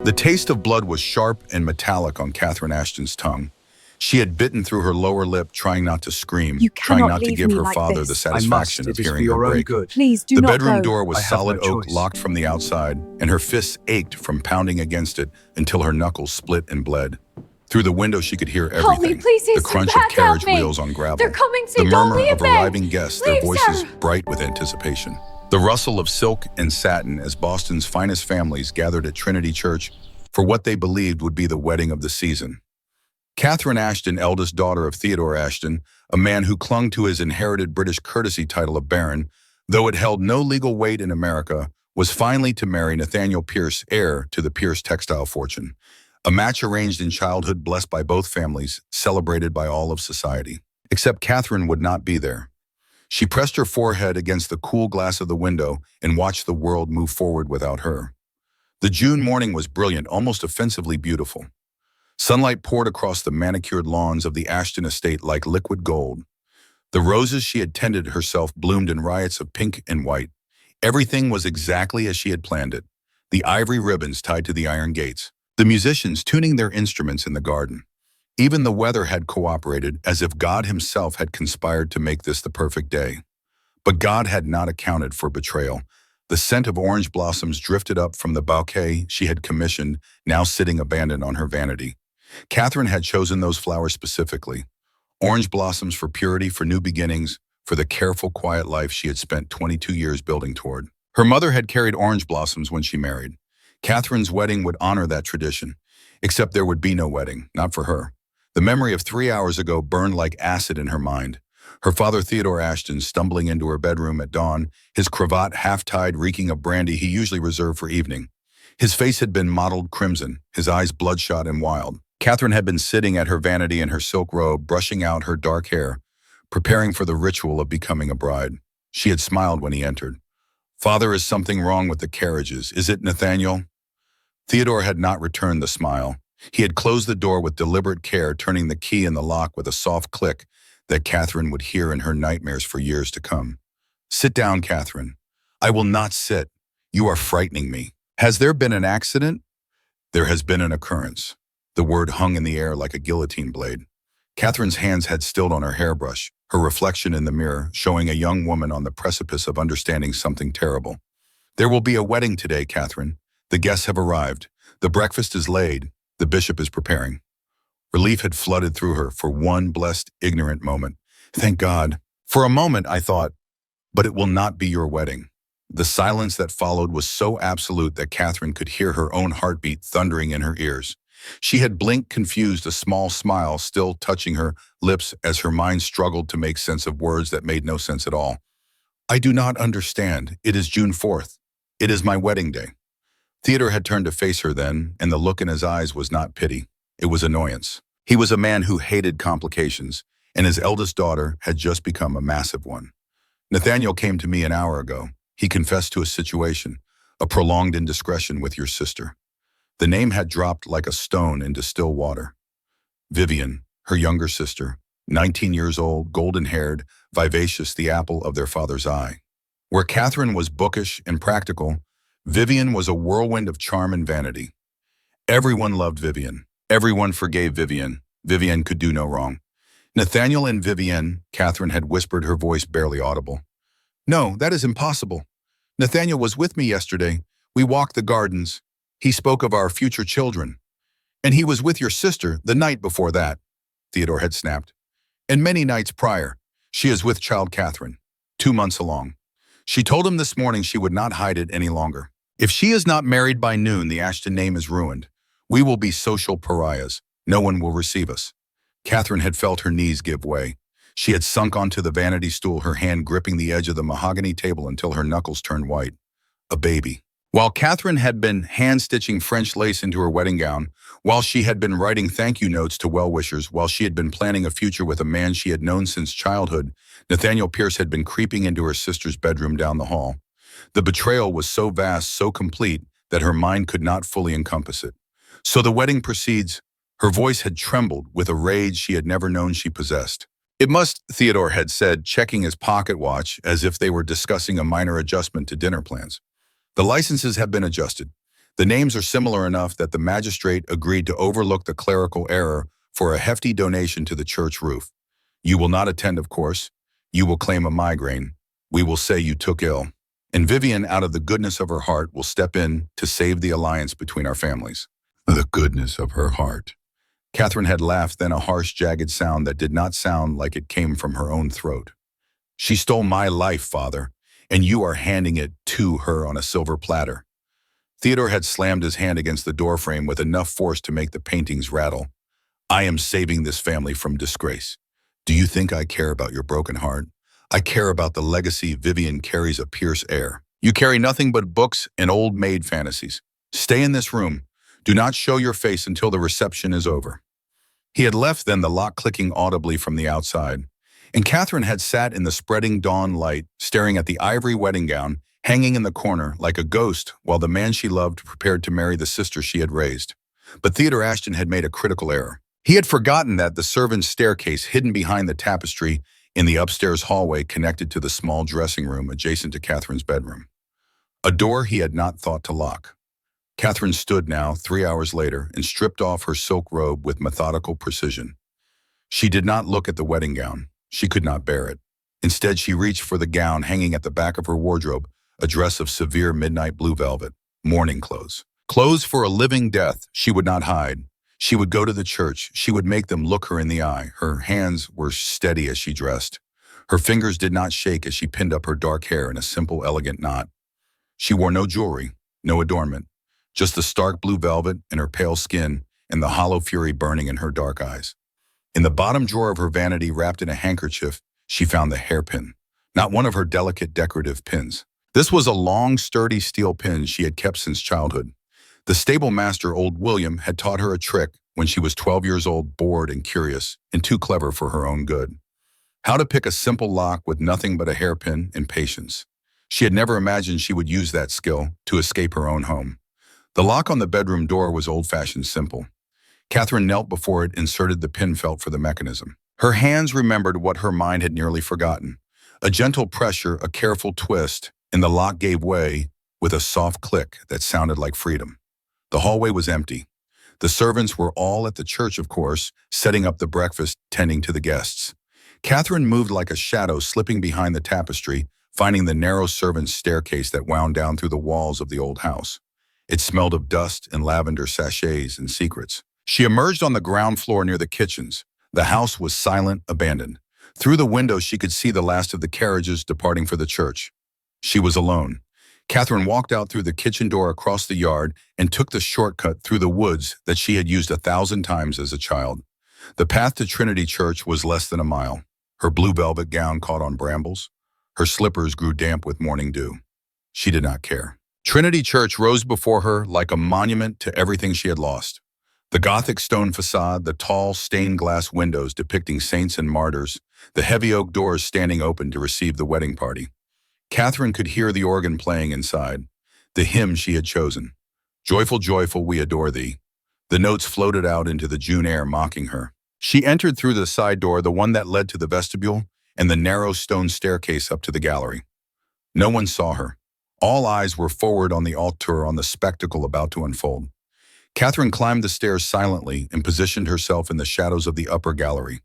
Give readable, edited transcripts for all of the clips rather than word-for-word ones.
The taste of blood was sharp and metallic on Catherine Ashton's tongue. She had bitten through her lower lip, trying not to scream, You trying cannot not to leave give me her like father the this. satisfaction It of is for hearing her your own break. good. Please do The not bedroom go. door was I have solid no oak, choice. locked from the outside, and her fists ached from pounding against it until her knuckles split and bled. Through the window, she could hear everything. Help me, please, the Ethan, crunch of Pat, help carriage me. wheels on gravel. They're coming, the see, don't murmur leave of me. arriving guests, their Leave, voices sir. bright with anticipation. The rustle of silk and satin as Boston's finest families gathered at Trinity Church for what they believed would be the wedding of the season. Catherine Ashton, eldest daughter of Theodore Ashton, a man who clung to his inherited British courtesy title of Baron, though it held no legal weight in America, was finally to marry Nathaniel Pierce, heir to the Pierce textile fortune. A match arranged in childhood, blessed by both families, celebrated by all of society. Except Catherine would not be there. She pressed her forehead against the cool glass of the window and watched the world move forward without her. The June morning was brilliant, almost offensively beautiful. Sunlight poured across the manicured lawns of the Ashton estate like liquid gold. The roses she had tended herself bloomed in riots of pink and white. Everything was exactly as she had planned it. The ivory ribbons tied to the iron gates. The musicians tuning their instruments in the garden. Even the weather had cooperated, as if God himself had conspired to make this the perfect day. But God had not accounted for betrayal. The scent of orange blossoms drifted up from the bouquet she had commissioned, now sitting abandoned on her vanity. Catherine had chosen those flowers specifically. Orange blossoms for purity, for new beginnings, for the careful, quiet life she had spent 22 years building toward. Her mother had carried orange blossoms when she married. Catherine's wedding would honor that tradition, except there would be no wedding, not for her. The memory of 3 hours ago burned like acid in her mind. Her father, Theodore Ashton, stumbling into her bedroom at dawn, his cravat half-tied, reeking of brandy he usually reserved for evening. His face had been mottled crimson, his eyes bloodshot and wild. Catherine had been sitting at her vanity in her silk robe, brushing out her dark hair, preparing for the ritual of becoming a bride. She had smiled when he entered. "Father, is something wrong with the carriages? Is it, Nathaniel?" Theodore had not returned the smile. He had closed the door with deliberate care, turning the key in the lock with a soft click that Catherine would hear in her nightmares for years to come. "Sit down, Catherine." "I will not sit. You are frightening me." "Has there been an accident?" "There has been an occurrence." The word hung in the air like a guillotine blade. Catherine's hands had stilled on her hairbrush, her reflection in the mirror showing a young woman on the precipice of understanding something terrible. "There will be a wedding today, Catherine. The guests have arrived. The breakfast is laid. The bishop is preparing." Relief had flooded through her for one blessed, ignorant moment. Thank God. For a moment, I thought, but it will not be your wedding. The silence that followed was so absolute that Catherine could hear her own heartbeat thundering in her ears. She had blinked confused, a small smile still touching her lips as her mind struggled to make sense of words that made no sense at all. "I do not understand. It is June 4th. It is my wedding day." Theodore had turned to face her then, and the look in his eyes was not pity. It was annoyance. He was a man who hated complications, and his eldest daughter had just become a massive one. "Nathaniel came to me an hour ago. He confessed to a situation, a prolonged indiscretion with your sister." The name had dropped like a stone into still water. Vivian, her younger sister, 19 years old, golden-haired, vivacious, the apple of their father's eye. Where Catherine was bookish and practical, Vivian was a whirlwind of charm and vanity. Everyone loved Vivian. Everyone forgave Vivian. Vivian could do no wrong. "Nathaniel and Vivian," Catherine had whispered, her voice barely audible. "No, that is impossible. Nathaniel was with me yesterday. We walked the gardens. He spoke of our future children. And he was with your sister the night before that," Theodore had snapped. "And many nights prior. She is with child Catherine, 2 months along. She told him this morning she would not hide it any longer. If she is not married by noon, the Ashton name is ruined. We will be social pariahs. No one will receive us." Catherine had felt her knees give way. She had sunk onto the vanity stool, her hand gripping the edge of the mahogany table until her knuckles turned white. A baby. While Catherine had been hand-stitching French lace into her wedding gown, while she had been writing thank-you notes to well-wishers, while she had been planning a future with a man she had known since childhood, Nathaniel Pierce had been creeping into her sister's bedroom down the hall. The betrayal was so vast, so complete, that her mind could not fully encompass it. "So the wedding proceeds." Her voice had trembled with a rage she had never known she possessed. "It must," Theodore had said, checking his pocket watch as if they were discussing a minor adjustment to dinner plans. "The licenses have been adjusted. The names are similar enough that the magistrate agreed to overlook the clerical error for a hefty donation to the church roof. You will not attend, of course. You will claim a migraine. We will say you took ill. And Vivian, out of the goodness of her heart, will step in to save the alliance between our families. The goodness of her heart. Catherine had laughed, then a harsh, jagged sound that did not sound like it came from her own throat. She stole my life, Father, and you are handing it to her on a silver platter. Theodore had slammed his hand against the doorframe with enough force to make the paintings rattle. I am saving this family from disgrace. Do you think I care about your broken heart? I care about the legacy Vivian carries a Pierce heir. You carry nothing but books and old maid fantasies. Stay in this room. Do not show your face until the reception is over. He had left then, the lock clicking audibly from the outside, and Catherine had sat in the spreading dawn light, staring at the ivory wedding gown hanging in the corner like a ghost while the man she loved prepared to marry the sister she had raised. But Theodore Ashton had made a critical error. He had forgotten that the servants' staircase hidden behind the tapestry in the upstairs hallway connected to the small dressing room adjacent to Catherine's bedroom. A door he had not thought to lock. Catherine stood now, 3 hours later, and stripped off her silk robe with methodical precision. She did not look at the wedding gown. She could not bear it. Instead, she reached for the gown hanging at the back of her wardrobe, a dress of severe midnight blue velvet, mourning clothes. Clothes for a living death she would not hide. She would go to the church. She would make them look her in the eye. Her hands were steady as she dressed. Her fingers did not shake as she pinned up her dark hair in a simple, elegant knot. She wore no jewelry, no adornment, just the stark blue velvet and her pale skin and the hollow fury burning in her dark eyes. In the bottom drawer of her vanity, wrapped in a handkerchief, she found the hairpin, not one of her delicate decorative pins. This was a long, sturdy steel pin she had kept since childhood. The stable master, old William, had taught her a trick when she was 12 years old, bored and curious, and too clever for her own good. How to pick a simple lock with nothing but a hairpin and patience. She had never imagined she would use that skill to escape her own home. The lock on the bedroom door was old-fashioned simple. Catherine knelt before it, inserted the pin, felt for the mechanism. Her hands remembered what her mind had nearly forgotten. A gentle pressure, a careful twist, and the lock gave way with a soft click that sounded like freedom. The hallway was empty. The servants were all at the church, of course, setting up the breakfast, tending to the guests. Catherine moved like a shadow, slipping behind the tapestry, finding the narrow servants' staircase that wound down through the walls of the old house. It smelled of dust and lavender, sachets and secrets. She emerged on the ground floor near the kitchens. The house was silent, abandoned. Through the window, she could see the last of the carriages departing for the church. She was alone. Catherine walked out through the kitchen door across the yard and took the shortcut through the woods that she had used 1,000 times as a child. The path to Trinity Church was less than a mile. Her blue velvet gown caught on brambles. Her slippers grew damp with morning dew. She did not care. Trinity Church rose before her like a monument to everything she had lost. The Gothic stone facade, the tall stained glass windows depicting saints and martyrs, the heavy oak doors standing open to receive the wedding party. Catherine could hear the organ playing inside, the hymn she had chosen. Joyful, joyful, we adore thee. The notes floated out into the June air, mocking her. She entered through the side door, the one that led to the vestibule, and the narrow stone staircase up to the gallery. No one saw her. All eyes were forward on the altar, on the spectacle about to unfold. Catherine climbed the stairs silently and positioned herself in the shadows of the upper gallery.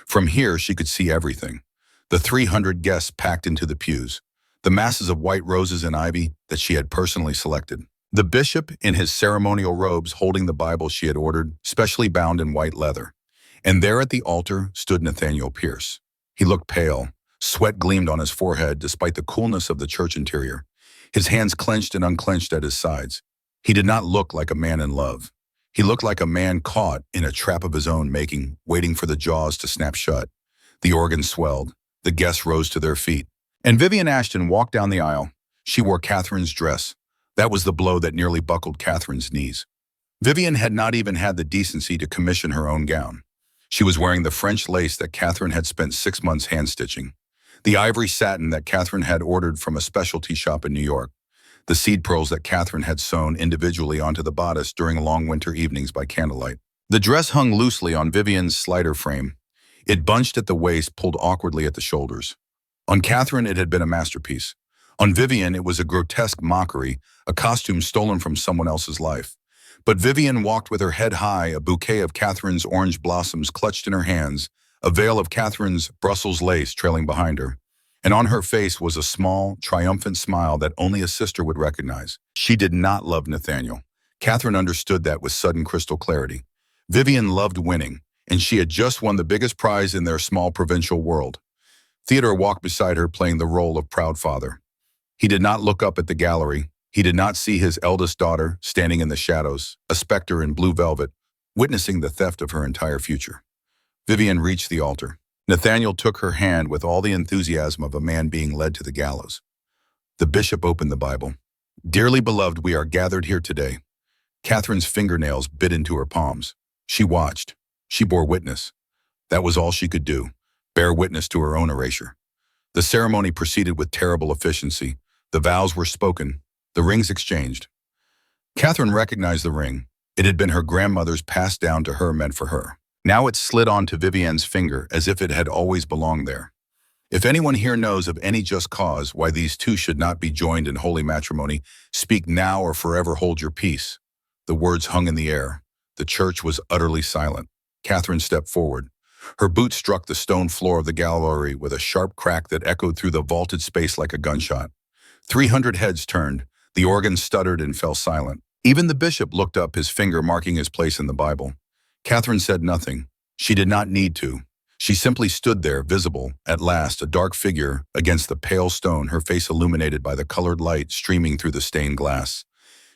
From here, she could see everything. The 300 guests packed into the pews. The masses of white roses and ivy that she had personally selected. The bishop in his ceremonial robes holding the Bible she had ordered, specially bound in white leather. And there at the altar stood Nathaniel Pierce. He looked pale. Sweat gleamed on his forehead despite the coolness of the church interior. His hands clenched and unclenched at his sides. He did not look like a man in love. He looked like a man caught in a trap of his own making, waiting for the jaws to snap shut. The organ swelled. The guests rose to their feet. And Vivian Ashton walked down the aisle. She wore Catherine's dress. That was the blow that nearly buckled Catherine's knees. Vivian had not even had the decency to commission her own gown. She was wearing the French lace that Catherine had spent 6 months hand-stitching, the ivory satin that Catherine had ordered from a specialty shop in New York, the seed pearls that Catherine had sewn individually onto the bodice during long winter evenings by candlelight. The dress hung loosely on Vivian's slider frame. It bunched at the waist, pulled awkwardly at the shoulders. On Catherine, it had been a masterpiece. On Vivian, it was a grotesque mockery, a costume stolen from someone else's life. But Vivian walked with her head high, a bouquet of Catherine's orange blossoms clutched in her hands, a veil of Catherine's Brussels lace trailing behind her. And on her face was a small, triumphant smile that only a sister would recognize. She did not love Nathaniel. Catherine understood that with sudden crystal clarity. Vivian loved winning, and she had just won the biggest prize in their small provincial world. Theodore walked beside her, playing the role of proud father. He did not look up at the gallery. He did not see his eldest daughter standing in the shadows, a specter in blue velvet, witnessing the theft of her entire future. Vivian reached the altar. Nathaniel took her hand with all the enthusiasm of a man being led to the gallows. The bishop opened the Bible. "Dearly beloved, we are gathered here today." Catherine's fingernails bit into her palms. She watched. She bore witness. That was all she could do, bear witness to her own erasure. The ceremony proceeded with terrible efficiency. The vows were spoken. The rings exchanged. Catherine recognized the ring. It had been her grandmother's, passed down to her, meant for her. Now it slid onto Vivian's finger as if it had always belonged there. If anyone here knows of any just cause why these two should not be joined in holy matrimony, speak now or forever hold your peace. The words hung in the air. The church was utterly silent. Catherine stepped forward. Her boot struck the stone floor of the gallery with a sharp crack that echoed through the vaulted space like a gunshot. 300 heads turned. The organ stuttered and fell silent. Even the bishop looked up, his finger marking his place in the Bible. Catherine said nothing. She did not need to. She simply stood there, visible, at last, a dark figure against the pale stone, her face illuminated by the colored light streaming through the stained glass.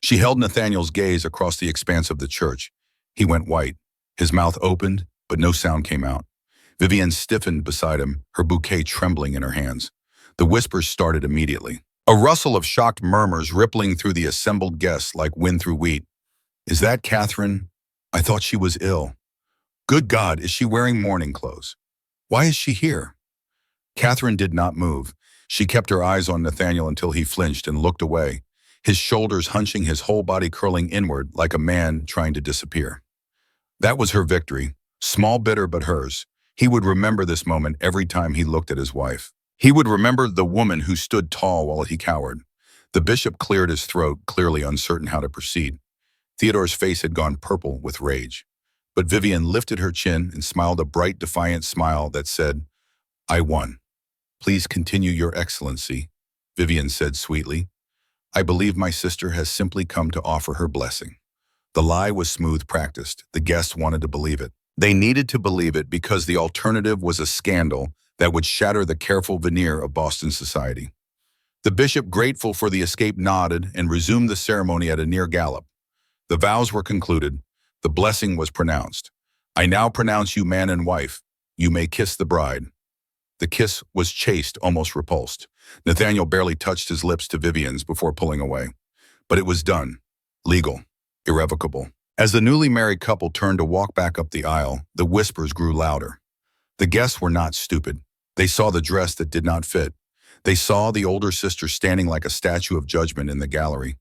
She held Nathaniel's gaze across the expanse of the church. He went white. His mouth opened, but no sound came out. Vivian stiffened beside him, her bouquet trembling in her hands. The whispers started immediately. A rustle of shocked murmurs rippling through the assembled guests like wind through wheat. "Is that Catherine? I thought she was ill. Good God, is she wearing mourning clothes? Why is she here?" Catherine did not move. She kept her eyes on Nathaniel until he flinched and looked away, his shoulders hunching, his whole body curling inward like a man trying to disappear. That was her victory, small, bitter, but hers. He would remember this moment every time he looked at his wife. He would remember the woman who stood tall while he cowered. The bishop cleared his throat, clearly uncertain how to proceed. Theodore's face had gone purple with rage. But Vivian lifted her chin and smiled a bright, defiant smile that said, "I won." "Please continue, Your Excellency," Vivian said sweetly. "I believe my sister has simply come to offer her blessing." The lie was smooth practiced. The guests wanted to believe it. They needed to believe it because the alternative was a scandal that would shatter the careful veneer of Boston society. The bishop, grateful for the escape, nodded and resumed the ceremony at a near gallop. The vows were concluded. The blessing was pronounced. "I now pronounce you man and wife. You may kiss the bride." The kiss was chaste, almost repulsed. Nathaniel barely touched his lips to Vivian's before pulling away. But it was done. Legal. Irrevocable. As the newly married couple turned to walk back up the aisle, the whispers grew louder. The guests were not stupid. They saw the dress that did not fit. They saw the older sister standing like a statue of judgment in the gallery.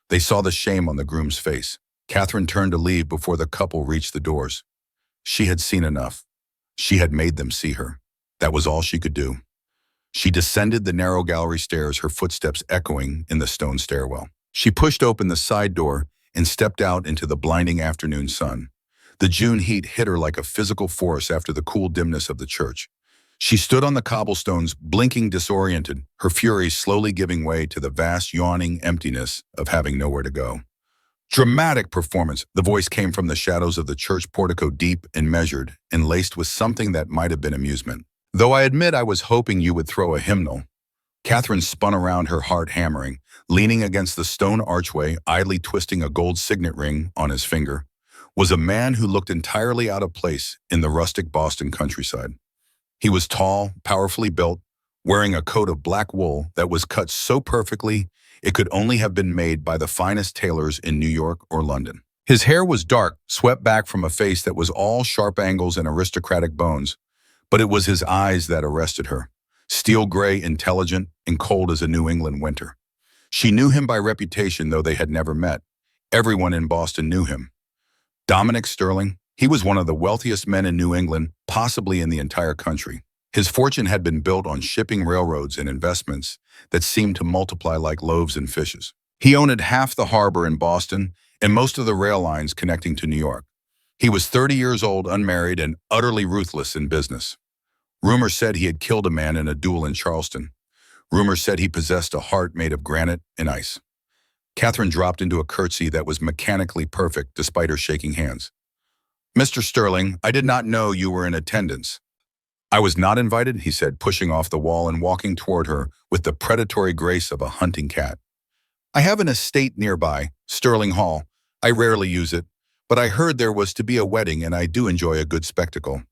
They saw the shame on the groom's face. Catherine turned to leave before the couple reached the doors. She had seen enough. She had made them see her. That was all she could do. She descended the narrow gallery stairs, her footsteps echoing in the stone stairwell. She pushed open the side door and stepped out into the blinding afternoon sun. The June heat hit her like a physical force after the cool dimness of the church. She stood on the cobblestones, blinking, disoriented, her fury slowly giving way to the vast, yawning emptiness of having nowhere to go. "Dramatic performance," the voice came from the shadows of the church portico, deep and measured, and laced with something that might have been amusement. "Though I admit I was hoping you would throw a hymnal." Catherine spun around, her heart hammering, leaning against the stone archway, idly twisting a gold signet ring on his finger, was a man who looked entirely out of place in the rustic Boston countryside. He was tall, powerfully built, wearing a coat of black wool that was cut so perfectly it could only have been made by the finest tailors in New York or London. His hair was dark, swept back from a face that was all sharp angles and aristocratic bones, but it was his eyes that arrested her. Steel gray, intelligent, and cold as a New England winter. She knew him by reputation, though they had never met. Everyone in Boston knew him. Dominic Sterling. He was one of the wealthiest men in New England, possibly in the entire country. His fortune had been built on shipping railroads and investments that seemed to multiply like loaves and fishes. He owned half the harbor in Boston and most of the rail lines connecting to New York. He was 30 years old, unmarried, and utterly ruthless in business. Rumor said he had killed a man in a duel in Charleston. Rumor said he possessed a heart made of granite and ice. Catherine dropped into a curtsy that was mechanically perfect despite her shaking hands. "Mr. Sterling, I did not know you were in attendance." "I was not invited," he said, pushing off the wall and walking toward her with the predatory grace of a hunting cat. "I have an estate nearby, Sterling Hall. I rarely use it, but I heard there was to be a wedding and I do enjoy a good spectacle."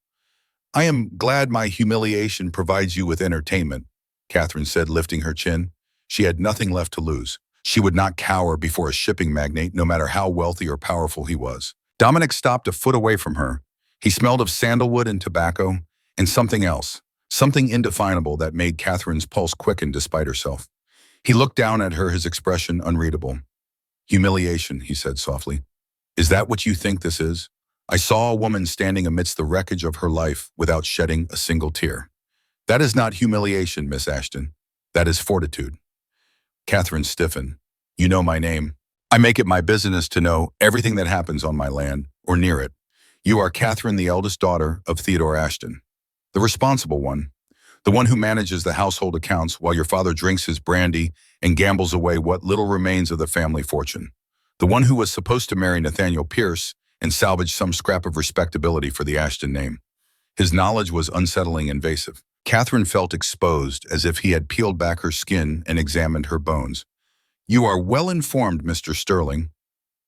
"I am glad my humiliation provides you with entertainment," Catherine said, lifting her chin. She had nothing left to lose. She would not cower before a shipping magnate, no matter how wealthy or powerful he was. Dominic stopped a foot away from her. He smelled of sandalwood and tobacco, and something else, something indefinable that made Catherine's pulse quicken despite herself. He looked down at her, his expression unreadable. "Humiliation," he said softly. "Is that what you think this is? I saw a woman standing amidst the wreckage of her life without shedding a single tear. That is not humiliation, Miss Ashton. That is fortitude." Catherine stiffened. "You know my name. I make it my business to know everything that happens on my land, or near it. You are Catherine, the eldest daughter of Theodore Ashton. The responsible one. The one who manages the household accounts while your father drinks his brandy and gambles away what little remains of the family fortune. The one who was supposed to marry Nathaniel Pierce and salvage some scrap of respectability for the Ashton name." His knowledge was unsettling, invasive. Catherine felt exposed, as if he had peeled back her skin and examined her bones. "You are well informed, Mr. Sterling.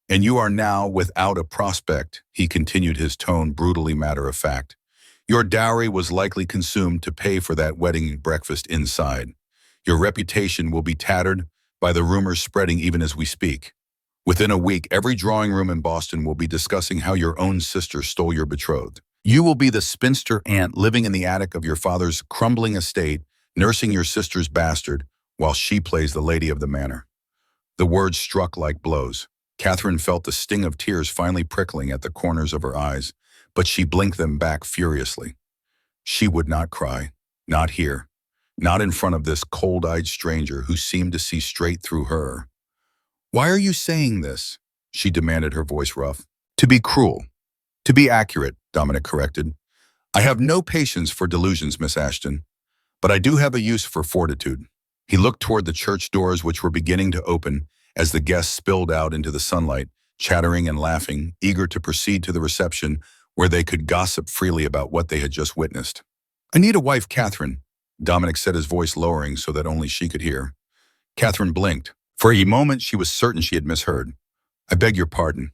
And you are now without a prospect," he continued, his tone brutally matter-of-fact. "Your dowry was likely consumed to pay for that wedding breakfast inside. Your reputation will be tattered by the rumors spreading even as we speak. Within a week, every drawing room in Boston will be discussing how your own sister stole your betrothed. You will be the spinster aunt living in the attic of your father's crumbling estate, nursing your sister's bastard, while she plays the lady of the manor." The words struck like blows. Catherine felt the sting of tears finally prickling at the corners of her eyes, but she blinked them back furiously. She would not cry, not here, not in front of this cold-eyed stranger who seemed to see straight through her. "Why are you saying this?" she demanded, her voice rough. "To be cruel. To be accurate," Dominic corrected. "I have no patience for delusions, Miss Ashton, but I do have a use for fortitude." He looked toward the church doors, which were beginning to open as the guests spilled out into the sunlight, chattering and laughing, eager to proceed to the reception where they could gossip freely about what they had just witnessed. "I need a wife, Catherine," Dominic said, his voice lowering so that only she could hear. Catherine blinked. For a moment, she was certain she had misheard. "I beg your pardon.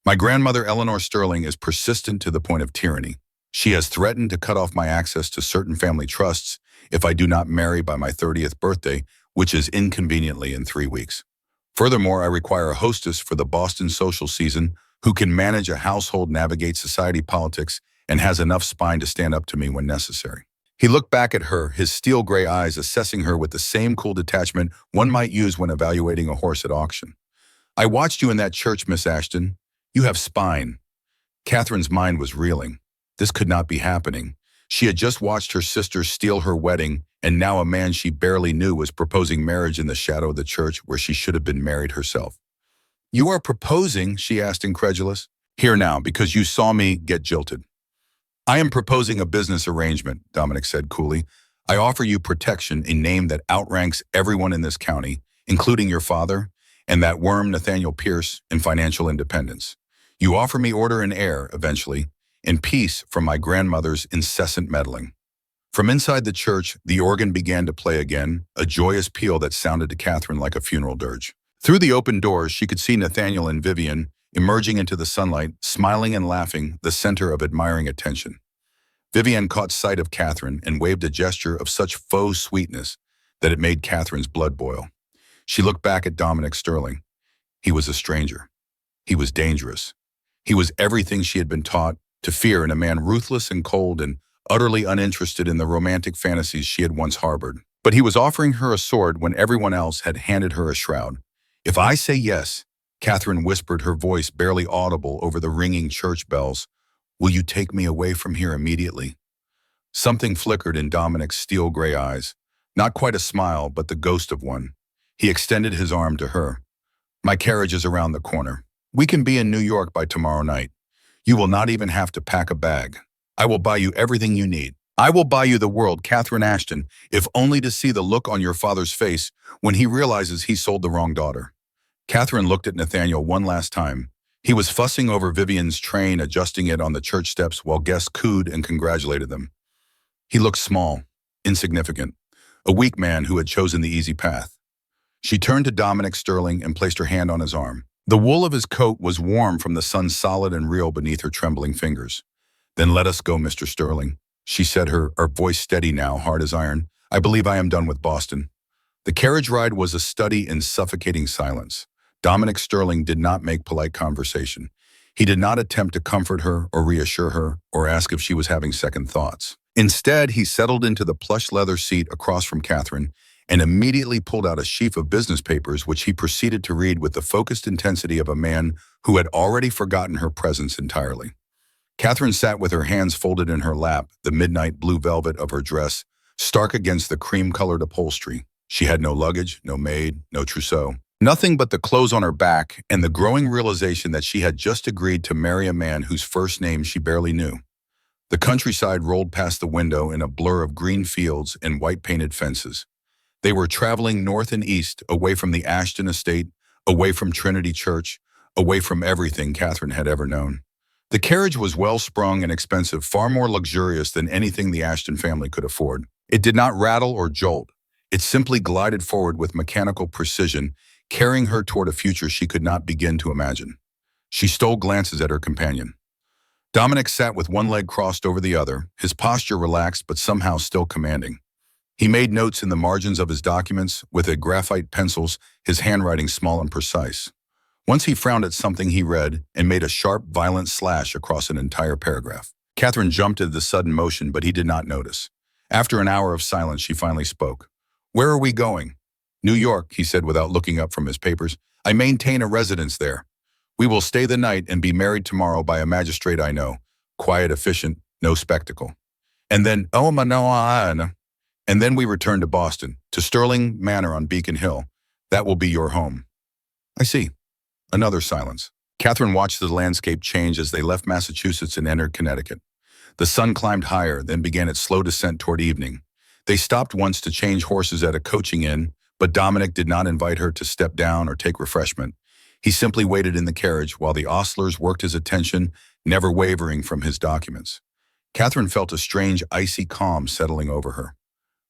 My grandmother, Eleanor Sterling, is persistent to the point of tyranny. She has threatened to cut off my access to certain family trusts if I do not marry by my 30th birthday, which is inconveniently in 3 weeks. Furthermore, I require a hostess for the Boston social season who can manage a household, navigate society politics, and has enough spine to stand up to me when necessary." He looked back at her, his steel gray eyes assessing her with the same cool detachment one might use when evaluating a horse at auction. "I watched you in that church, Miss Ashton. You have spine." Catherine's mind was reeling. This could not be happening. She had just watched her sister steal her wedding, and now a man she barely knew was proposing marriage in the shadow of the church where she should have been married herself. "You are proposing?" she asked, incredulous. "Here now, because you saw me get jilted." "I am proposing a business arrangement," Dominic said coolly. "I offer you protection, a name that outranks everyone in this county, including your father, and that worm Nathaniel Pierce, and financial independence. You offer me order and air, eventually, and peace from my grandmother's incessant meddling." From inside the church, the organ began to play again, a joyous peal that sounded to Catherine like a funeral dirge. Through the open doors, she could see Nathaniel and Vivian emerging into the sunlight, smiling and laughing, the center of admiring attention. Vivian caught sight of Catherine and waved a gesture of such faux sweetness that it made Catherine's blood boil. She looked back at Dominic Sterling. He was a stranger. He was dangerous. He was everything she had been taught to fear in a man ruthless and cold and utterly uninterested in the romantic fantasies she had once harbored. But he was offering her a sword when everyone else had handed her a shroud. "If I say yes," Catherine whispered, her voice barely audible over the ringing church bells, "will you take me away from here immediately?" Something flickered in Dominic's steel gray eyes. Not quite a smile, but the ghost of one. He extended his arm to her. My carriage is around the corner. We can be in New York by tomorrow night. You will not even have to pack a bag. I will buy you everything you need. I will buy you the world, Catherine Ashton, if only to see the look on your father's face when he realizes he sold the wrong daughter. Catherine looked at Nathaniel one last time. He was fussing over Vivian's train, adjusting it on the church steps while guests cooed and congratulated them. He looked small, insignificant, a weak man who had chosen the easy path. She turned to Dominic Sterling and placed her hand on his arm. The wool of his coat was warm from the sun, solid and real beneath her trembling fingers. Then let us go, Mr. Sterling, she said, her voice steady now, hard as iron. I believe I am done with Boston. The carriage ride was a study in suffocating silence. Dominic Sterling did not make polite conversation. He did not attempt to comfort her or reassure her or ask if she was having second thoughts. Instead, he settled into the plush leather seat across from Catherine and immediately pulled out a sheaf of business papers which he proceeded to read with the focused intensity of a man who had already forgotten her presence entirely. Catherine sat with her hands folded in her lap, the midnight blue velvet of her dress stark against the cream-colored upholstery. She had no luggage, no maid, no trousseau. Nothing but the clothes on her back and the growing realization that she had just agreed to marry a man whose first name she barely knew. The countryside rolled past the window in a blur of green fields and white-painted fences. They were traveling north and east, away from the Ashton estate, away from Trinity Church, away from everything Catherine had ever known. The carriage was well-sprung and expensive, far more luxurious than anything the Ashton family could afford. It did not rattle or jolt. It simply glided forward with mechanical precision, carrying her toward a future she could not begin to imagine. She stole glances at her companion. Dominic sat with one leg crossed over the other, his posture relaxed but somehow still commanding. He made notes in the margins of his documents with graphite pencils, his handwriting small and precise. Once he frowned at something he read and made a sharp, violent slash across an entire paragraph. Catherine jumped at the sudden motion, but he did not notice. After an hour of silence, she finally spoke. Where are we going? New York, he said without looking up from his papers. I maintain a residence there. We will stay the night and be married tomorrow by a magistrate I know. Quiet, efficient, no spectacle. And then, and then we return to Boston, to Sterling Manor on Beacon Hill. That will be your home. I see. Another silence. Catherine watched the landscape change as they left Massachusetts and entered Connecticut. The sun climbed higher, then began its slow descent toward evening. They stopped once to change horses at a coaching inn, but Dominic did not invite her to step down or take refreshment. He simply waited in the carriage while the ostlers worked his attention, never wavering from his documents. Catherine felt a strange, icy calm settling over her.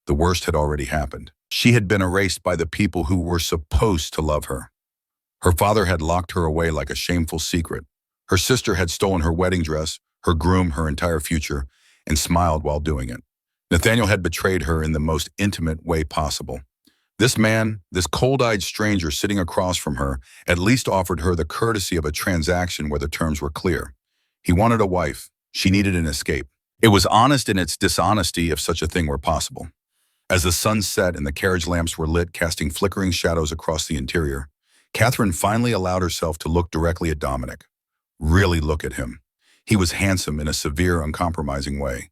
The worst had already happened. She had been erased by the people who were supposed to love her. Her father had locked her away like a shameful secret. Her sister had stolen her wedding dress, her groom, her entire future, and smiled while doing it. Nathaniel had betrayed her in the most intimate way possible. This man, this cold-eyed stranger sitting across from her, at least offered her the courtesy of a transaction where the terms were clear. He wanted a wife. She needed an escape. It was honest in its dishonesty if such a thing were possible. As the sun set and the carriage lamps were lit, casting flickering shadows across the interior, Catherine finally allowed herself to look directly at Dominic. Really look at him. He was handsome in a severe, uncompromising way.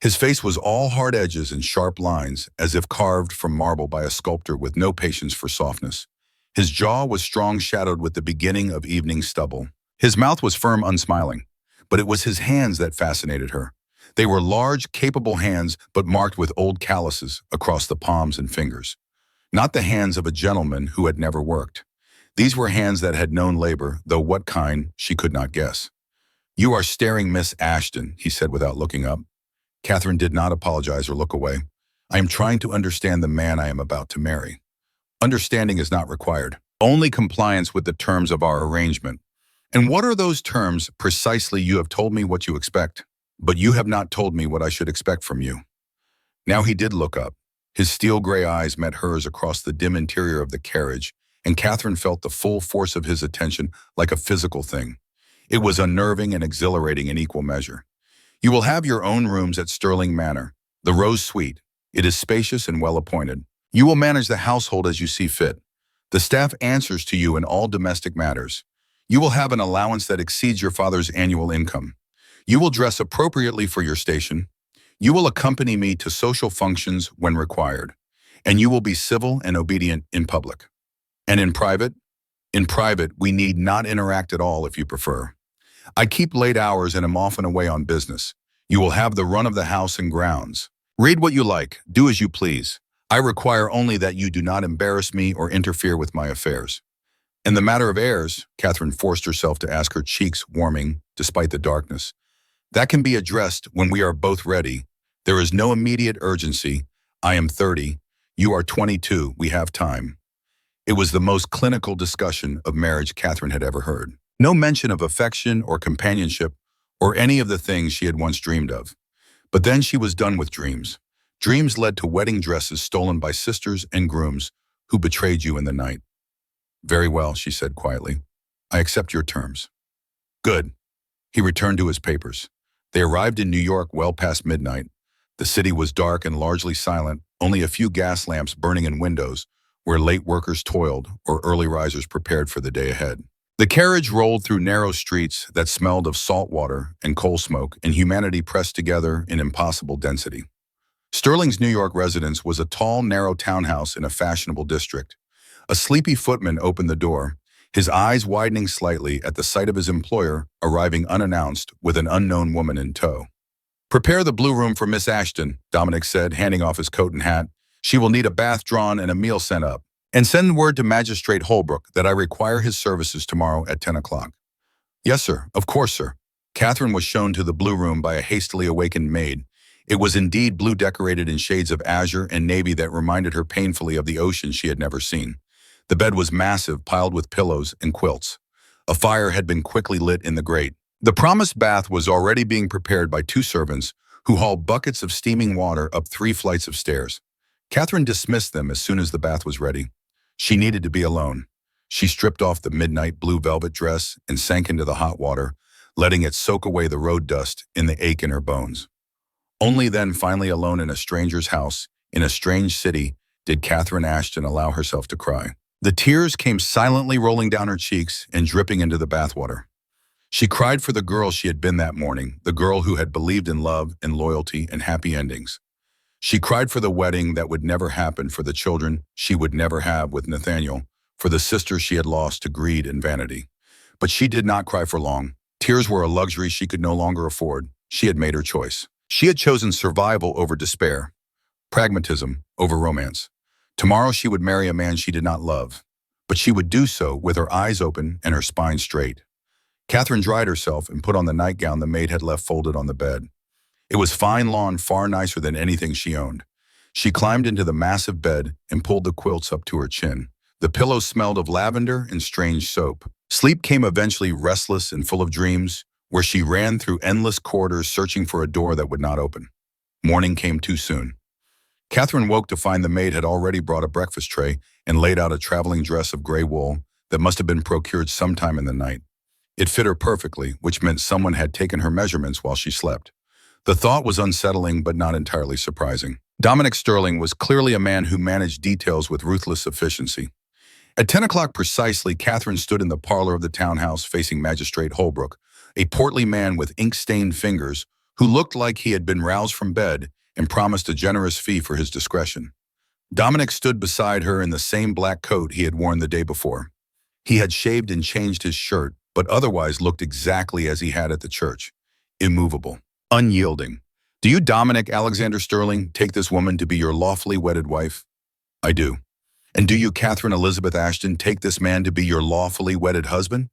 His face was all hard edges and sharp lines, as if carved from marble by a sculptor with no patience for softness. His jaw was strong, shadowed with the beginning of evening stubble. His mouth was firm, unsmiling, but it was his hands that fascinated her. They were large, capable hands, but marked with old calluses across the palms and fingers. Not the hands of a gentleman who had never worked. These were hands that had known labor, though what kind, she could not guess. You are staring, Miss Ashton, he said without looking up. Catherine did not apologize or look away. I am trying to understand the man I am about to marry. Understanding is not required, only compliance with the terms of our arrangement. And what are those terms? Precisely, you have told me what you expect, but you have not told me what I should expect from you. Now he did look up. His steel gray eyes met hers across the dim interior of the carriage, and Catherine felt the full force of his attention like a physical thing. It was unnerving and exhilarating in equal measure. You will have your own rooms at Sterling Manor, the Rose Suite. It is spacious and well-appointed. You will manage the household as you see fit. The staff answers to you in all domestic matters. You will have an allowance that exceeds your father's annual income. You will dress appropriately for your station. You will accompany me to social functions when required, and you will be civil and obedient in public. And in private? In private, we need not interact at all if you prefer. I keep late hours and am often away on business. You will have the run of the house and grounds. Read what you like, do as you please. I require only that you do not embarrass me or interfere with my affairs. In the matter of airs, Catherine forced herself to ask, her cheeks warming despite the darkness. That can be addressed when we are both ready. There is no immediate urgency. I am 30. You are 22. We have time. It was the most clinical discussion of marriage Catherine had ever heard. No mention of affection or companionship or any of the things she had once dreamed of. But then she was done with dreams. Dreams led to wedding dresses stolen by sisters and grooms who betrayed you in the night. Very well, she said quietly. I accept your terms. Good. He returned to his papers. They arrived in New York well past midnight. The city was dark and largely silent, only a few gas lamps burning in windows where late workers toiled or early risers prepared for the day ahead. The carriage rolled through narrow streets that smelled of salt water and coal smoke, and humanity pressed together in impossible density. Sterling's New York residence was a tall, narrow townhouse in a fashionable district. A sleepy footman opened the door, his eyes widening slightly at the sight of his employer arriving unannounced with an unknown woman in tow. Prepare the blue room for Miss Ashton, Dominic said, handing off his coat and hat. She will need a bath drawn and a meal sent up. And send word to Magistrate Holbrook that I require his services tomorrow at 10 o'clock. Yes, sir. Of course, sir. Catherine was shown to the blue room by a hastily awakened maid. It was indeed blue, decorated in shades of azure and navy that reminded her painfully of the ocean she had never seen. The bed was massive, piled with pillows and quilts. A fire had been quickly lit in the grate. The promised bath was already being prepared by two servants who hauled buckets of steaming water up 3 flights of stairs. Catherine dismissed them as soon as the bath was ready. She needed to be alone. She stripped off the midnight blue velvet dress and sank into the hot water, letting it soak away the road dust in the ache in her bones. Only then, finally alone in a stranger's house, in a strange city, did Catherine Ashton allow herself to cry. The tears came silently rolling down her cheeks and dripping into the bathwater. She cried for the girl she had been that morning, the girl who had believed in love and loyalty and happy endings. She cried for the wedding that would never happen, for the children she would never have with Nathaniel, for the sister she had lost to greed and vanity. But she did not cry for long. Tears were a luxury she could no longer afford. She had made her choice. She had chosen survival over despair, pragmatism over romance. Tomorrow she would marry a man she did not love, but she would do so with her eyes open and her spine straight. Catherine dried herself and put on the nightgown the maid had left folded on the bed. It was fine lawn, far nicer than anything she owned. She climbed into the massive bed and pulled the quilts up to her chin. The pillows smelled of lavender and strange soap. Sleep came eventually, restless and full of dreams, where she ran through endless corridors searching for a door that would not open. Morning came too soon. Catherine woke to find the maid had already brought a breakfast tray and laid out a traveling dress of gray wool that must have been procured sometime in the night. It fit her perfectly, which meant someone had taken her measurements while she slept. The thought was unsettling but not entirely surprising. Dominic Sterling was clearly a man who managed details with ruthless efficiency. At 10 o'clock precisely, Catherine stood in the parlor of the townhouse facing Magistrate Holbrook, a portly man with ink-stained fingers who looked like he had been roused from bed and promised a generous fee for his discretion. Dominic stood beside her in the same black coat he had worn the day before. He had shaved and changed his shirt, but otherwise looked exactly as he had at the church, immovable, unyielding. Do you, Dominic Alexander Sterling, take this woman to be your lawfully wedded wife? I do. And do you, Catherine Elizabeth Ashton, take this man to be your lawfully wedded husband?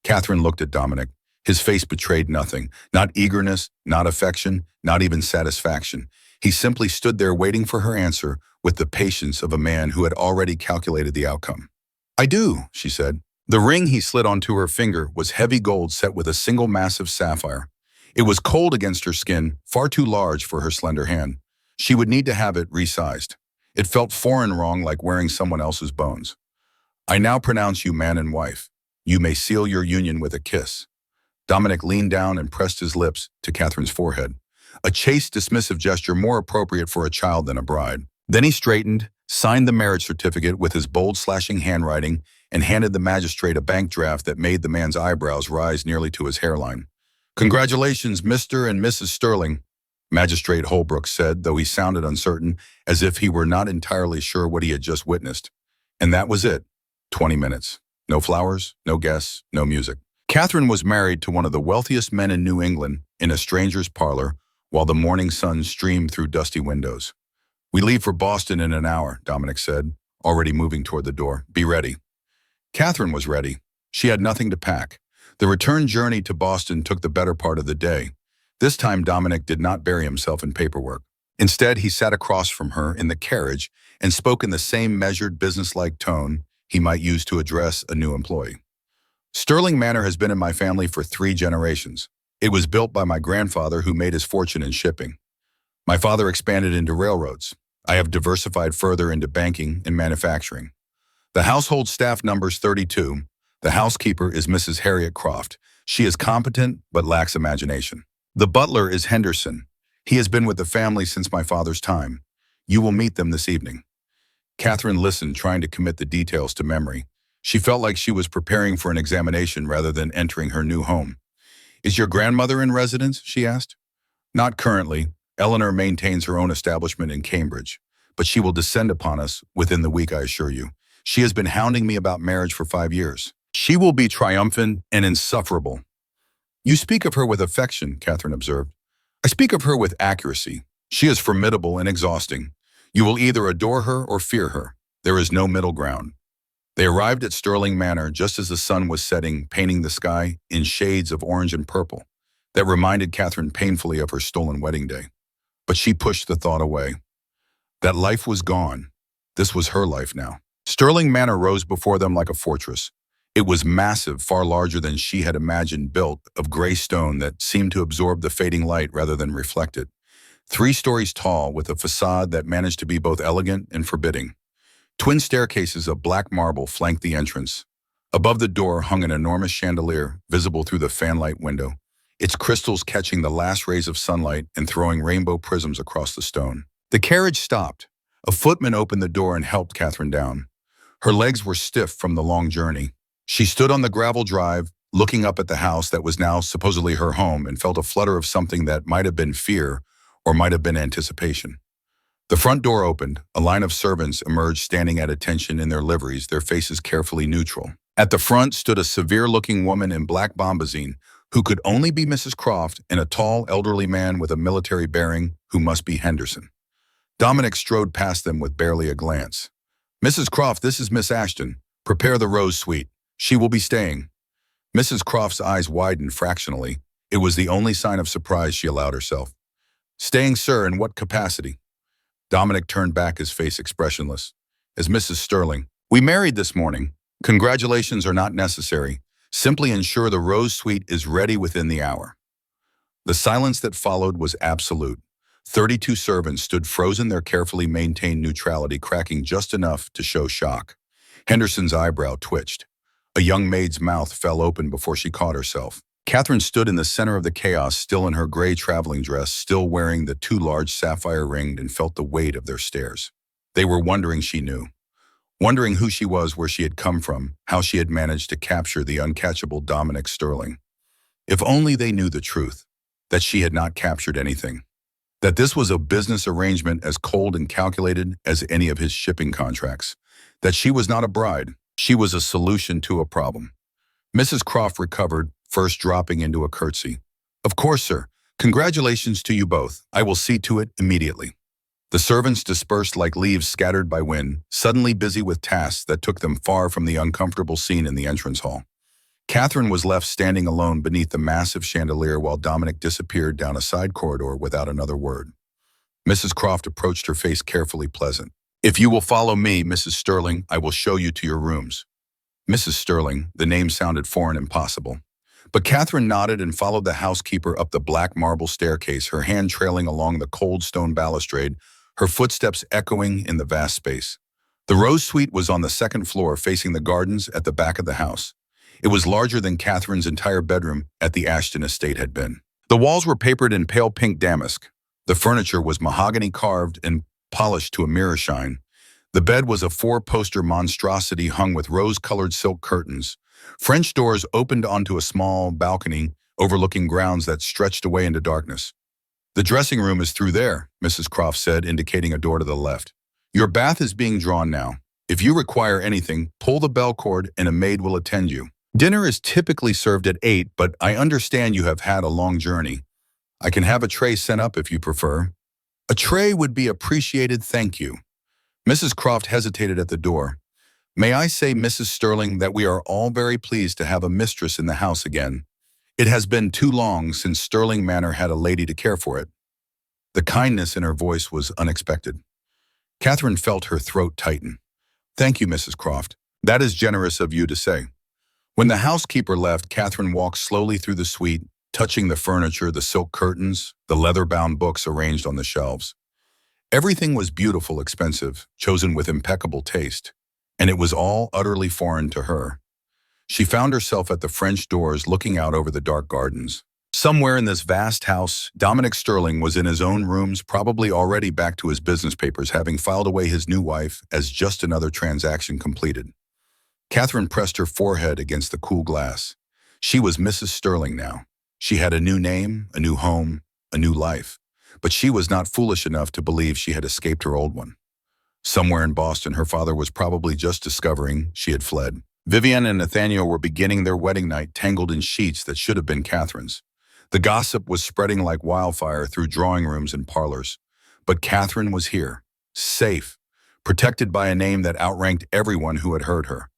Catherine looked at Dominic. His face betrayed nothing, not eagerness, not affection, not even satisfaction. He simply stood there waiting for her answer with the patience of a man who had already calculated the outcome. I do, she said. The ring he slid onto her finger was heavy gold set with a single massive sapphire. It was cold against her skin, far too large for her slender hand. She would need to have it resized. It felt foreign, wrong, like wearing someone else's bones. I now pronounce you man and wife. You may seal your union with a kiss. Dominic leaned down and pressed his lips to Catherine's forehead, a chaste, dismissive gesture more appropriate for a child than a bride. Then he straightened, signed the marriage certificate with his bold, slashing handwriting, and handed the magistrate a bank draft that made the man's eyebrows rise nearly to his hairline. Congratulations, Mr. and Mrs. Sterling. Magistrate Holbrook said, though he sounded uncertain, as if he were not entirely sure what he had just witnessed. And that was it. 20 minutes. No flowers, no guests, no music. Catherine was married to one of the wealthiest men in New England in a stranger's parlor while the morning sun streamed through dusty windows. "We leave for Boston in an hour," Dominic said, already moving toward the door. "Be ready." Catherine was ready. She had nothing to pack. The return journey to Boston took the better part of the day. This time Dominic did not bury himself in paperwork. Instead, he sat across from her in the carriage and spoke in the same measured, businesslike tone he might use to address a new employee. "Sterling Manor has been in my family for 3 generations. It was built by my grandfather, who made his fortune in shipping. My father expanded into railroads. I have diversified further into banking and manufacturing. The household staff numbers 32. The housekeeper is Mrs. Harriet Croft. She is competent but lacks imagination. The butler is Henderson. He has been with the family since my father's time. You will meet them this evening." Catherine listened, trying to commit the details to memory. She felt like she was preparing for an examination rather than entering her new home. "Is your grandmother in residence?" she asked. "Not currently. Eleanor maintains her own establishment in Cambridge, but she will descend upon us within the week, I assure you. She has been hounding me about marriage for 5 years. She will be triumphant and insufferable." "You speak of her with affection," Catherine observed. "I speak of her with accuracy. She is formidable and exhausting. You will either adore her or fear her. There is no middle ground." They arrived at Sterling Manor just as the sun was setting, painting the sky in shades of orange and purple that reminded Catherine painfully of her stolen wedding day. But she pushed the thought away. That life was gone. This was her life now. Sterling Manor rose before them like a fortress. It was massive, far larger than she had imagined, built of gray stone that seemed to absorb the fading light rather than reflect it. 3 stories tall, with a facade that managed to be both elegant and forbidding. Twin staircases of black marble flanked the entrance. Above the door hung an enormous chandelier, visible through the fanlight window, its crystals catching the last rays of sunlight and throwing rainbow prisms across the stone. The carriage stopped. A footman opened the door and helped Catherine down. Her legs were stiff from the long journey. She stood on the gravel drive, looking up at the house that was now supposedly her home, and felt a flutter of something that might have been fear or might have been anticipation. The front door opened. A line of servants emerged, standing at attention in their liveries, their faces carefully neutral. At the front stood a severe-looking woman in black bombazine, who could only be Mrs. Croft, and a tall, elderly man with a military bearing, who must be Henderson. Dominic strode past them with barely a glance. "Mrs. Croft, this is Miss Ashton. Prepare the rose suite. She will be staying." Mrs. Croft's eyes widened fractionally. It was the only sign of surprise she allowed herself. "Staying, sir, in what capacity?" Dominic turned back, his face expressionless. "As Mrs. Sterling. We married this morning. Congratulations are not necessary. Simply ensure the rose suite is ready within the hour." The silence that followed was absolute. 32 servants stood frozen, their carefully maintained neutrality cracking just enough to show shock. Henderson's eyebrow twitched. A young maid's mouth fell open before she caught herself. Catherine stood in the center of the chaos, still in her gray traveling dress, still wearing the 2 large sapphire rings, and felt the weight of their stares. They were wondering, she knew. Wondering who she was, where she had come from, how she had managed to capture the uncatchable Dominic Sterling. If only they knew the truth, that she had not captured anything. That this was a business arrangement as cold and calculated as any of his shipping contracts. That she was not a bride, she was a solution to a problem. Mrs. Croft recovered, first dropping into a curtsy. "Of course, sir. Congratulations to you both. I will see to it immediately." The servants dispersed like leaves scattered by wind, suddenly busy with tasks that took them far from the uncomfortable scene in the entrance hall. Catherine was left standing alone beneath the massive chandelier while Dominic disappeared down a side corridor without another word. Mrs. Croft approached, her face carefully pleasant. "If you will follow me, Mrs. Sterling, I will show you to your rooms." Mrs. Sterling, the name sounded foreign and impossible. But Catherine nodded and followed the housekeeper up the black marble staircase, her hand trailing along the cold stone balustrade, her footsteps echoing in the vast space. The rose suite was on the 2nd floor, facing the gardens at the back of the house. It was larger than Catherine's entire bedroom at the Ashton estate had been. The walls were papered in pale pink damask. The furniture was mahogany carved and polished to a mirror shine. The bed was a 4-poster monstrosity hung with rose-colored silk curtains. French doors opened onto a small balcony overlooking grounds that stretched away into darkness. The dressing room is through there, Mrs. Croft said, indicating a door to the left. Your bath is being drawn now. If you require anything, pull the bell cord and a maid will attend you. Dinner is typically served at 8, but I understand you have had a long journey. I can have a tray sent up if you prefer. A tray would be appreciated, thank you. Mrs. Croft hesitated at the door. May I say, Mrs. Sterling, that we are all very pleased to have a mistress in the house again. It has been too long since Sterling Manor had a lady to care for it. The kindness in her voice was unexpected. Catherine felt her throat tighten. Thank you, Mrs. Croft. That is generous of you to say. When the housekeeper left, Catherine walked slowly through the suite, touching the furniture, the silk curtains, the leather-bound books arranged on the shelves. Everything was beautiful, expensive, chosen with impeccable taste, and it was all utterly foreign to her. She found herself at the French doors looking out over the dark gardens. Somewhere in this vast house, Dominic Sterling was in his own rooms, probably already back to his business papers, having filed away his new wife as just another transaction completed. Catherine pressed her forehead against the cool glass. She was Mrs. Sterling now. She had a new name, a new home, a new life. But she was not foolish enough to believe she had escaped her old one. Somewhere in Boston, her father was probably just discovering she had fled. Vivian and Nathaniel were beginning their wedding night tangled in sheets that should have been Catherine's. The gossip was spreading like wildfire through drawing rooms and parlors. But Catherine was here, safe, protected by a name that outranked everyone who had heard her.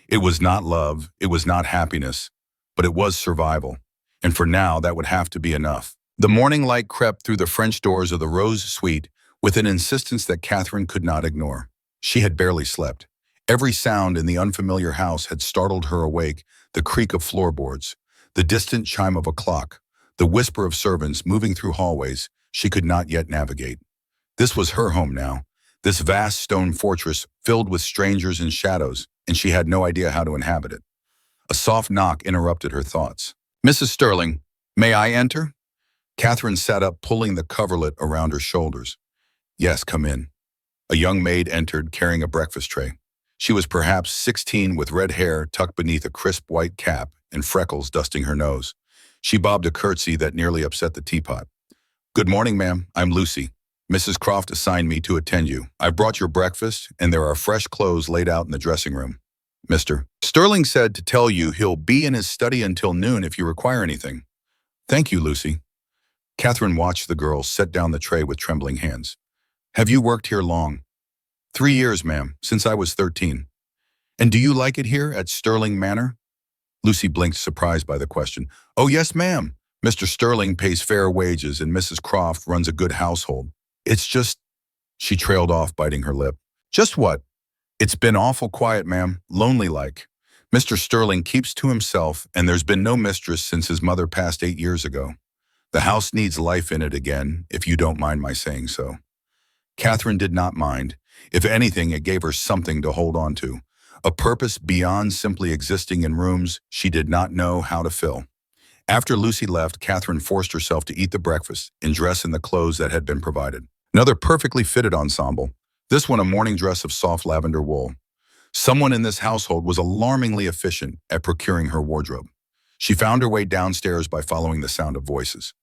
It was not love, it was not happiness, but it was survival. And for now, that would have to be enough. The morning light crept through the French doors of the Rose Suite with an insistence that Catherine could not ignore. She had barely slept. Every sound in the unfamiliar house had startled her awake, the creak of floorboards, the distant chime of a clock, the whisper of servants moving through hallways she could not yet navigate. This was her home now, this vast stone fortress filled with strangers and shadows, and she had no idea how to inhabit it. A soft knock interrupted her thoughts. Mrs. Sterling, may I enter? Catherine sat up, pulling the coverlet around her shoulders. Yes, come in. A young maid entered, carrying a breakfast tray. She was perhaps 16, with red hair tucked beneath a crisp white cap and freckles dusting her nose. She bobbed a curtsy that nearly upset the teapot. Good morning, ma'am. I'm Lucy. Mrs. Croft assigned me to attend you. I brought your breakfast, and there are fresh clothes laid out in the dressing room. Mr. Sterling said to tell you he'll be in his study until noon if you require anything. Thank you, Lucy. Catherine watched the girl set down the tray with trembling hands. Have you worked here long? 3 years, ma'am, since I was 13. And do you like it here at Sterling Manor? Lucy blinked, surprised by the question. Oh, yes, ma'am. Mr. Sterling pays fair wages and Mrs. Croft runs a good household. It's just... She trailed off, biting her lip. Just what? It's been awful quiet, ma'am, lonely-like. Mr. Sterling keeps to himself, and there's been no mistress since his mother passed 8 years ago. The house needs life in it again, if you don't mind my saying so. Catherine did not mind. If anything, it gave her something to hold on to, a purpose beyond simply existing in rooms she did not know how to fill. After Lucy left, Catherine forced herself to eat the breakfast and dress in the clothes that had been provided. Another perfectly fitted ensemble, this one a morning dress of soft lavender wool. Someone in this household was alarmingly efficient at procuring her wardrobe. She found her way downstairs by following the sound of voices.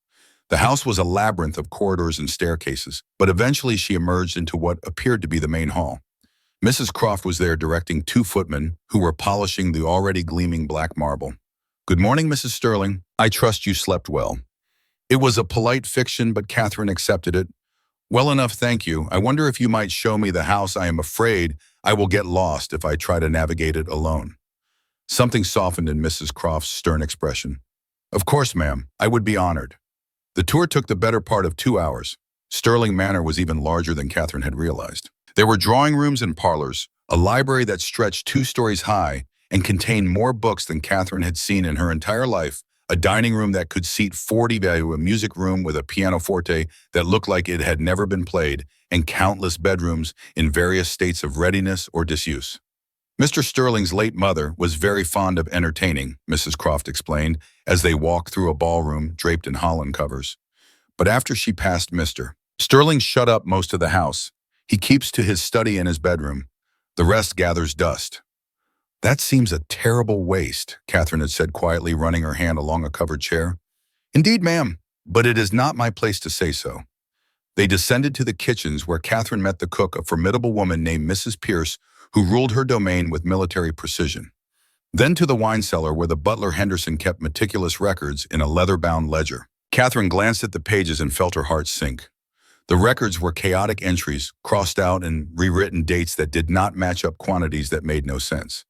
The house was a labyrinth of corridors and staircases, but eventually she emerged into what appeared to be the main hall. Mrs. Croft was there directing 2 footmen who were polishing the already gleaming black marble. Good morning, Mrs. Sterling. I trust you slept well. It was a polite fiction, but Catherine accepted it. Well enough, thank you. I wonder if you might show me the house. I am afraid I will get lost if I try to navigate it alone. Something softened in Mrs. Croft's stern expression. Of course, ma'am. I would be honored. The tour took the better part of 2 hours. Sterling Manor was even larger than Catherine had realized. There were drawing rooms and parlors, a library that stretched 2 stories high and contained more books than Catherine had seen in her entire life, a dining room that could seat 40, a music room with a pianoforte that looked like it had never been played, and countless bedrooms in various states of readiness or disuse. Mr. Sterling's late mother was very fond of entertaining, Mrs. Croft explained, as they walked through a ballroom draped in holland covers. But after she passed Mr. Sterling shut up most of the house. He keeps to his study and his bedroom. The rest gathers dust. That seems a terrible waste, Catherine had said quietly, running her hand along a covered chair. Indeed, ma'am. but it is not my place to say so. They descended to the kitchens where Catherine met the cook, a formidable woman named Mrs. Pierce, who ruled her domain with military precision. Then to the wine cellar where the butler Henderson kept meticulous records in a leather-bound ledger. Catherine glanced at the pages and felt her heart sink. The records were chaotic entries, crossed out and rewritten dates that did not match up quantities that made no sense.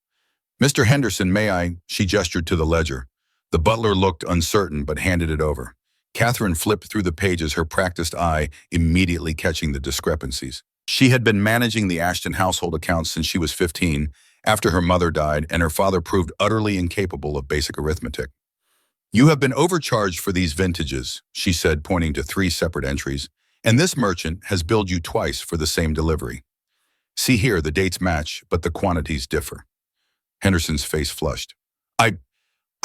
"Mr. Henderson, may I?" She gestured to the ledger. The butler looked uncertain but handed it over. Catherine flipped through the pages, her practiced eye immediately catching the discrepancies. She had been managing the Ashton household accounts since she was 15, after her mother died and her father proved utterly incapable of basic arithmetic. "You have been overcharged for these vintages," she said, pointing to 3 separate entries, "and this merchant has billed you twice for the same delivery. See here, the dates match, but the quantities differ." Henderson's face flushed.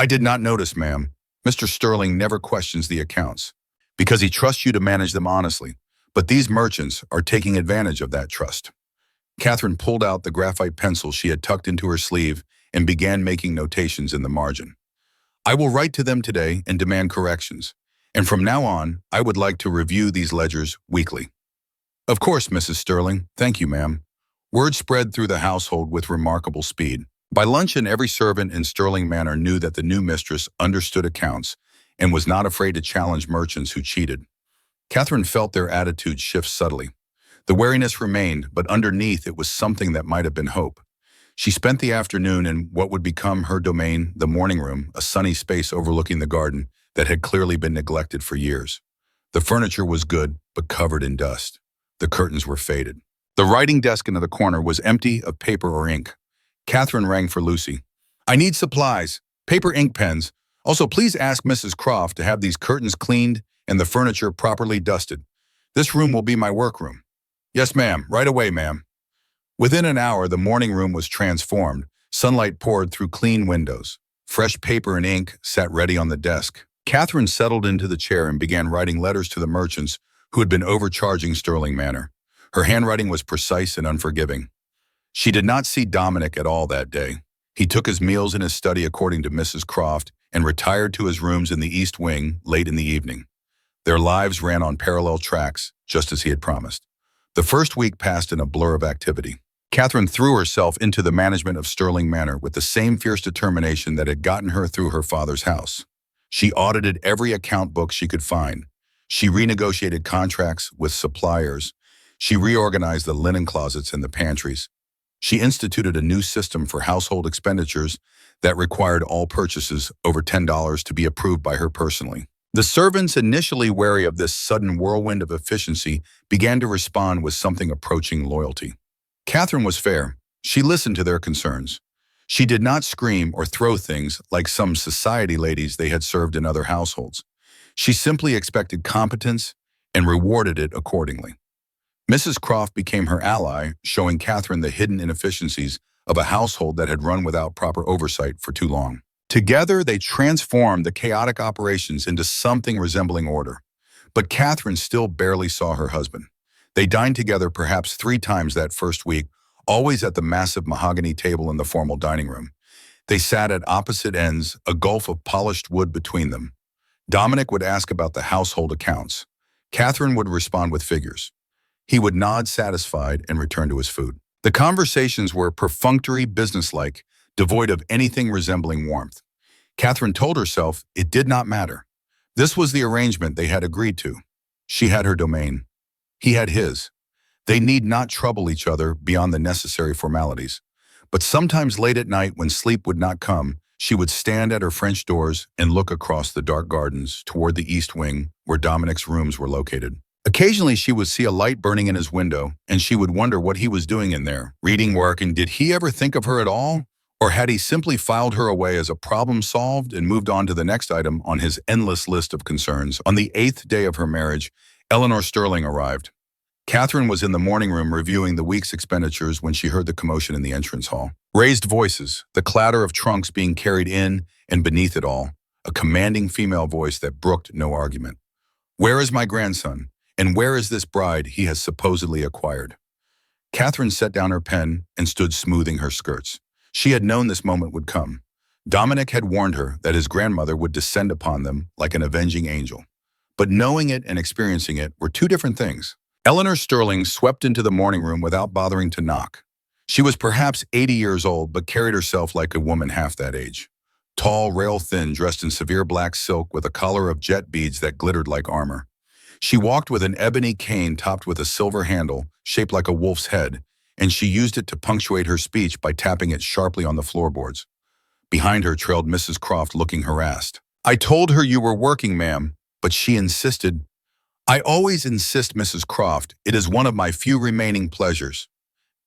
I did not notice, ma'am. Mr. Sterling never questions the accounts, because he trusts you to manage them honestly, but these merchants are taking advantage of that trust." Catherine pulled out the graphite pencil she had tucked into her sleeve and began making notations in the margin. "I will write to them today and demand corrections, and from now on, I would like to review these ledgers weekly." "Of course, Mrs. Sterling. Thank you, ma'am." Word spread through the household with remarkable speed. By luncheon, every servant in Sterling Manor knew that the new mistress understood accounts and was not afraid to challenge merchants who cheated. Catherine felt their attitudes shift subtly. The wariness remained, but underneath it was something that might have been hope. She spent the afternoon in what would become her domain, the morning room, a sunny space overlooking the garden that had clearly been neglected for years. The furniture was good, but covered in dust. The curtains were faded. The writing desk in the corner was empty of paper or ink. Catherine rang for Lucy. "I need supplies, paper, ink, pens. Also, please ask Mrs. Croft to have these curtains cleaned and the furniture properly dusted. This room will be my workroom." "Yes, ma'am. Right away, ma'am." Within an hour, the morning room was transformed. Sunlight poured through clean windows. Fresh paper and ink sat ready on the desk. Catherine settled into the chair and began writing letters to the merchants who had been overcharging Sterling Manor. Her handwriting was precise and unforgiving. She did not see Dominic at all that day. He took his meals in his study according to Mrs. Croft and retired to his rooms in the East Wing late in the evening. Their lives ran on parallel tracks, just as he had promised. The first week passed in a blur of activity. Catherine threw herself into the management of Sterling Manor with the same fierce determination that had gotten her through her father's house. She audited every account book she could find. She renegotiated contracts with suppliers. She reorganized the linen closets and the pantries. She instituted a new system for household expenditures that required all purchases over $10 to be approved by her personally. The servants, initially wary of this sudden whirlwind of efficiency, began to respond with something approaching loyalty. Catherine was fair. She listened to their concerns. She did not scream or throw things like some society ladies they had served in other households. She simply expected competence and rewarded it accordingly. Mrs. Croft became her ally, showing Catherine the hidden inefficiencies of a household that had run without proper oversight for too long. Together, they transformed the chaotic operations into something resembling order. But Catherine still barely saw her husband. They dined together perhaps 3 times that first week, always at the massive mahogany table in the formal dining room. They sat at opposite ends, a gulf of polished wood between them. Dominic would ask about the household accounts. Catherine would respond with figures. He would nod satisfied and return to his food. The conversations were perfunctory, businesslike, devoid of anything resembling warmth. Catherine told herself it did not matter. This was the arrangement they had agreed to. She had her domain. He had his. They need not trouble each other beyond the necessary formalities. But sometimes late at night, when sleep would not come, she would stand at her French doors and look across the dark gardens toward the East Wing, where Dominic's rooms were located. Occasionally, she would see a light burning in his window, and she would wonder what he was doing in there, reading, work, and did he ever think of her at all? Or had he simply filed her away as a problem solved and moved on to the next item on his endless list of concerns? On the 8th day of her marriage, Eleanor Sterling arrived. Catherine was in the morning room reviewing the week's expenditures when she heard the commotion in the entrance hall. Raised voices, the clatter of trunks being carried in and beneath it all, a commanding female voice that brooked no argument. "Where is my grandson? And where is this bride he has supposedly acquired?" Catherine set down her pen and stood smoothing her skirts. She had known this moment would come. Dominic had warned her that his grandmother would descend upon them like an avenging angel. but knowing it and experiencing it were two different things. Eleanor Sterling swept into the morning room without bothering to knock. She was perhaps 80 years old, but carried herself like a woman half that age. Tall, rail-thin, dressed in severe black silk with a collar of jet beads that glittered like armor. She walked with an ebony cane topped with a silver handle, shaped like a wolf's head, and she used it to punctuate her speech by tapping it sharply on the floorboards. Behind her trailed Mrs. Croft, looking harassed. "I told her you were working, ma'am, but she insisted." "I always insist, Mrs. Croft. It is one of my few remaining pleasures."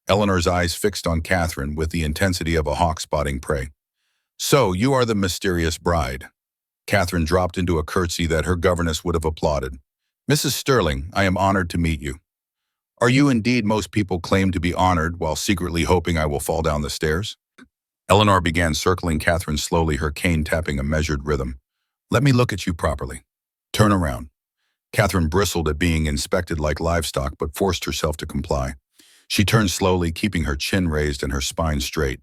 Eleanor's eyes fixed on Catherine with the intensity of a hawk spotting prey. "So, you are the mysterious bride." Catherine dropped into a curtsy that her governess would have applauded. "Mrs. Sterling, I am honored to meet you." "Are you indeed? Most people claim to be honored while secretly hoping I will fall down the stairs." Eleanor began circling Catherine slowly, her cane tapping a measured rhythm. "Let me look at you properly. Turn around." Catherine bristled at being inspected like livestock, but forced herself to comply. She turned slowly, keeping her chin raised and her spine straight.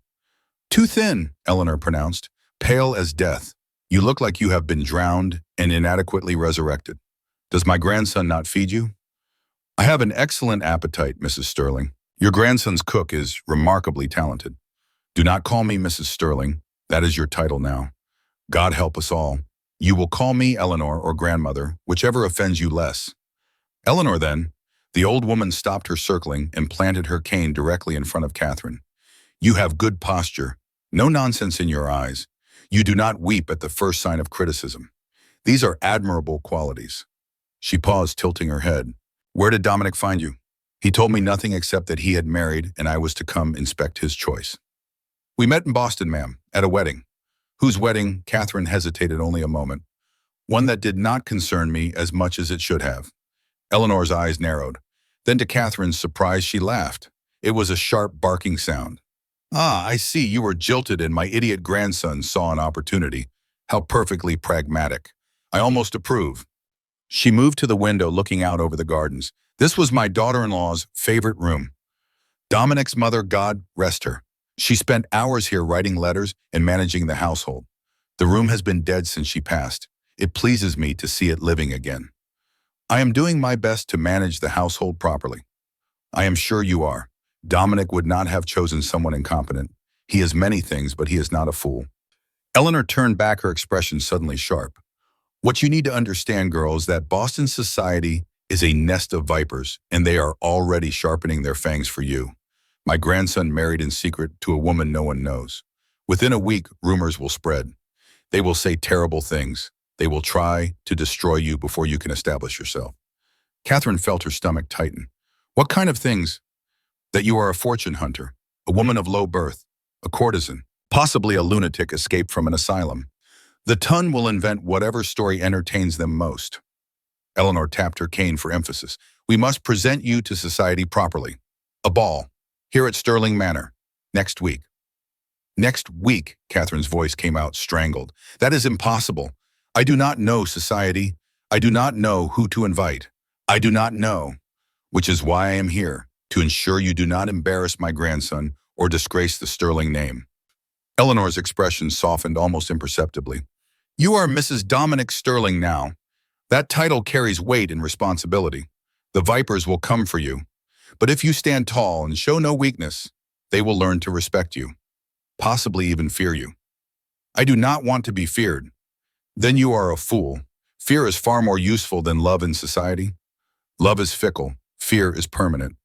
"Too thin," Eleanor pronounced, "pale as death. You look like you have been drowned and inadequately resurrected. Does my grandson not feed you?" "I have an excellent appetite, Mrs. Sterling. Your grandson's cook is remarkably talented." "Do not call me Mrs. Sterling. That is your title now. God help us all. You will call me Eleanor or grandmother, whichever offends you less." "Eleanor, then." The old woman stopped her circling and planted her cane directly in front of Catherine. "You have good posture. No nonsense in your eyes. You do not weep at the first sign of criticism. These are admirable qualities." She paused, tilting her head. "Where did Dominic find you?" "He told me nothing except that he had married and I was to come inspect his choice." "We met in Boston, ma'am, at a wedding." "Whose wedding?" Catherine hesitated only a moment. "One that did not concern me as much as it should have." Eleanor's eyes narrowed. Then to Catherine's surprise, she laughed. It was a sharp, barking sound. "Ah, I see, you were jilted and my idiot grandson saw an opportunity. How perfectly pragmatic. I almost approve." She moved to the window, looking out over the gardens. This was my daughter-in-law's favorite room. Dominic's mother, God rest her. She spent hours here writing letters and managing the household. The room has been dead since she passed. It pleases me to see it living again. I am doing my best to manage the household properly. I am sure you are. Dominic would not have chosen someone incompetent. He is many things, but he is not a fool. Eleanor turned back, her expression suddenly sharp. "What you need to understand, girl, is that Boston society is a nest of vipers, and they are already sharpening their fangs for you. My grandson married in secret to a woman no one knows. Within a week, rumors will spread. They will say terrible things. They will try to destroy you before you can establish yourself." Catherine felt her stomach tighten. "What kind of things?" "That you are a fortune hunter, a woman of low birth, a courtesan, possibly a lunatic escaped from an asylum. The ton will invent whatever story entertains them most." Eleanor tapped her cane for emphasis. "We must present you to society properly. A ball, here at Sterling Manor, next week." "Next week," Catherine's voice came out strangled. "That is impossible. I do not know society. I do not know who to invite. I do not know. Which is why I am here, to ensure you do not embarrass my grandson or disgrace the Sterling name." Eleanor's expression softened almost imperceptibly. "You are Mrs. Dominic Sterling now. That title carries weight and responsibility. The vipers will come for you. But if you stand tall and show no weakness, they will learn to respect you, possibly even fear you. I do not want to be feared. Then you are a fool. Fear is far more useful than love in society. Love is fickle. Fear is permanent."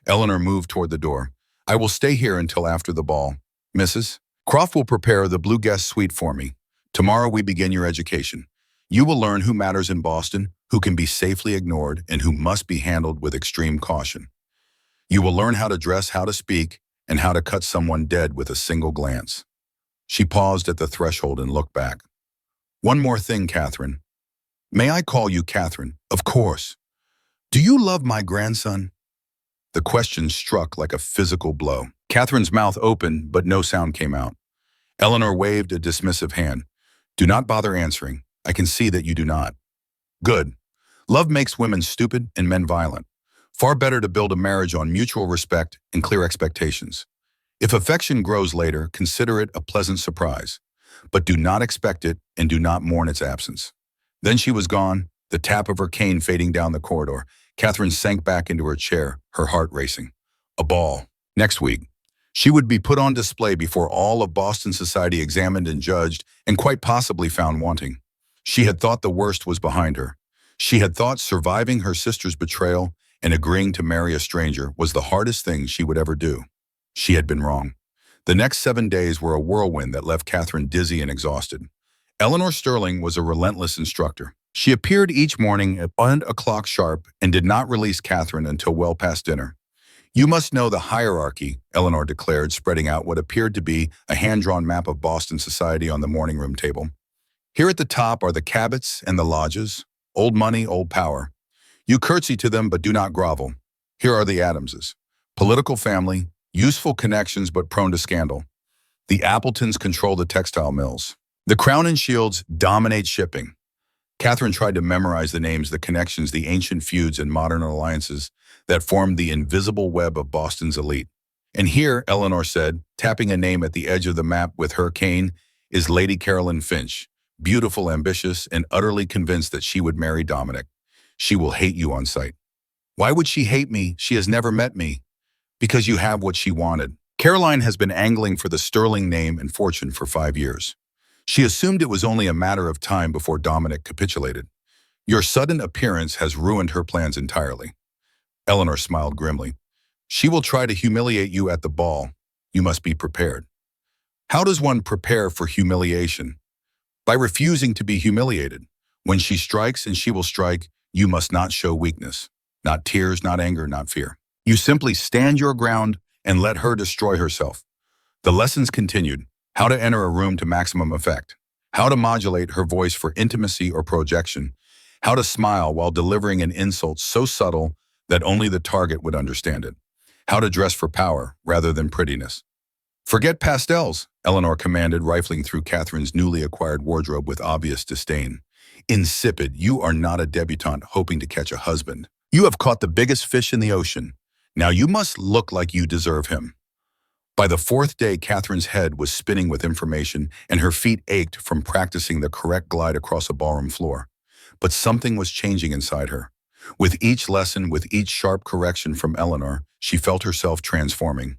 Eleanor moved toward the door. "I will stay here until after the ball. Mrs. Croft will prepare the Blue Guest suite for me. Tomorrow we begin your education. You will learn who matters in Boston, who can be safely ignored, and who must be handled with extreme caution. You will learn how to dress, how to speak, and how to cut someone dead with a single glance." She paused at the threshold and looked back. "One more thing, Catherine. May I call you Catherine?" "Of course." "Do you love my grandson?" The question struck like a physical blow. Catherine's mouth opened, but no sound came out. Eleanor waved a dismissive hand. "Do not bother answering. I can see that you do not." "Good. Love makes women stupid and men violent. Far better to build a marriage on mutual respect and clear expectations. If affection grows later, consider it a pleasant surprise. But do not expect it and do not mourn its absence." Then she was gone, the tap of her cane fading down the corridor. Catherine sank back into her chair, her heart racing. A ball. Next week. She would be put on display before all of Boston society, examined and judged, and quite possibly found wanting. She had thought the worst was behind her. She had thought surviving her sister's betrayal and agreeing to marry a stranger was the hardest thing she would ever do. She had been wrong. The next 7 days were a whirlwind that left Catherine dizzy and exhausted. Eleanor Sterling was a relentless instructor. She appeared each morning at 1 o'clock sharp and did not release Catherine until well past dinner. "You must know the hierarchy," Eleanor declared, spreading out what appeared to be a hand-drawn map of Boston society on the morning room table. "Here at the top are the Cabots and the Lodges, old money, old power. You curtsy to them but do not grovel. Here are the Adamses, political family, useful connections but prone to scandal. The Appletons control the textile mills. The Crown and Shields dominate shipping." Catherine tried to memorize the names, the connections, the ancient feuds and modern alliances that formed the invisible web of Boston's elite. "And here," Eleanor said, tapping a name at the edge of the map with her cane, "is Lady Caroline Finch, beautiful, ambitious, and utterly convinced that she would marry Dominic. She will hate you on sight." "Why would she hate me? She has never met me." "Because you have what she wanted." Caroline has been angling for the Sterling name and fortune for 5 years. She assumed it was only a matter of time before Dominic capitulated. "Your sudden appearance has ruined her plans entirely." Eleanor smiled grimly. "She will try to humiliate you at the ball. You must be prepared." "How does one prepare for humiliation?" "By refusing to be humiliated. When she strikes, and she will strike, you must not show weakness. Not tears, not anger, not fear. You simply stand your ground and let her destroy herself." The lessons continued. How to enter a room to maximum effect. How to modulate her voice for intimacy or projection. How to smile while delivering an insult so subtle that only the target would understand it. How to dress for power rather than prettiness. "Forget pastels," Eleanor commanded, rifling through Catherine's newly acquired wardrobe with obvious disdain. "Insipid, you are not a debutante hoping to catch a husband. You have caught the biggest fish in the ocean. Now you must look like you deserve him." By the 4th day, Catherine's head was spinning with information, and her feet ached from practicing the correct glide across a ballroom floor. But something was changing inside her. With each lesson, with each sharp correction from Eleanor, she felt herself transforming.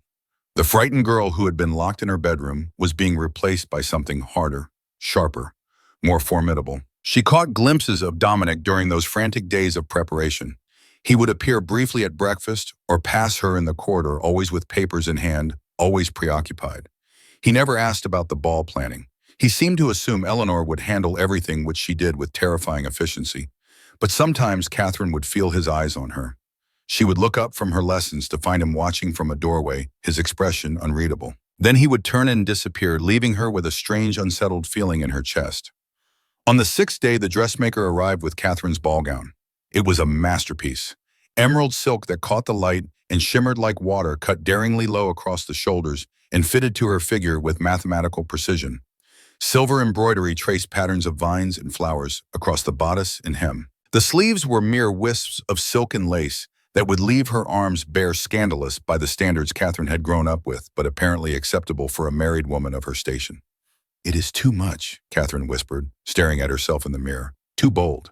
The frightened girl who had been locked in her bedroom was being replaced by something harder, sharper, more formidable. She caught glimpses of Dominic during those frantic days of preparation. He would appear briefly at breakfast or pass her in the corridor, always with papers in hand, always preoccupied. He never asked about the ball planning. He seemed to assume Eleanor would handle everything, which she did with terrifying efficiency. But sometimes Catherine would feel his eyes on her. She would look up from her lessons to find him watching from a doorway, his expression unreadable. Then he would turn and disappear, leaving her with a strange, unsettled feeling in her chest. On the 6th day, the dressmaker arrived with Catherine's ball gown. It was a masterpiece. Emerald silk that caught the light and shimmered like water, cut daringly low across the shoulders and fitted to her figure with mathematical precision. Silver embroidery traced patterns of vines and flowers across the bodice and hem. The sleeves were mere wisps of silk and lace that would leave her arms bare, scandalous by the standards Catherine had grown up with, but apparently acceptable for a married woman of her station. "It is too much," Catherine whispered, staring at herself in the mirror. "Too bold."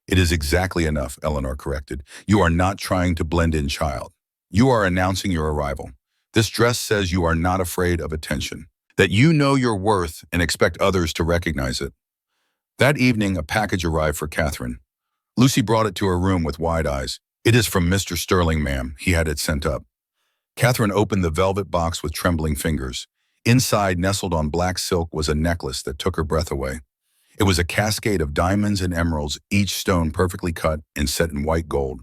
"It is exactly enough," Eleanor corrected. "You are not trying to blend in, child. You are announcing your arrival. This dress says you are not afraid of attention, that you know your worth and expect others to recognize it." That evening, a package arrived for Catherine. Lucy brought it to her room with wide eyes. "It is from Mr. Sterling, ma'am. He had it sent up." Catherine opened the velvet box with trembling fingers. Inside, nestled on black silk, was a necklace that took her breath away. It was a cascade of diamonds and emeralds, each stone perfectly cut and set in white gold.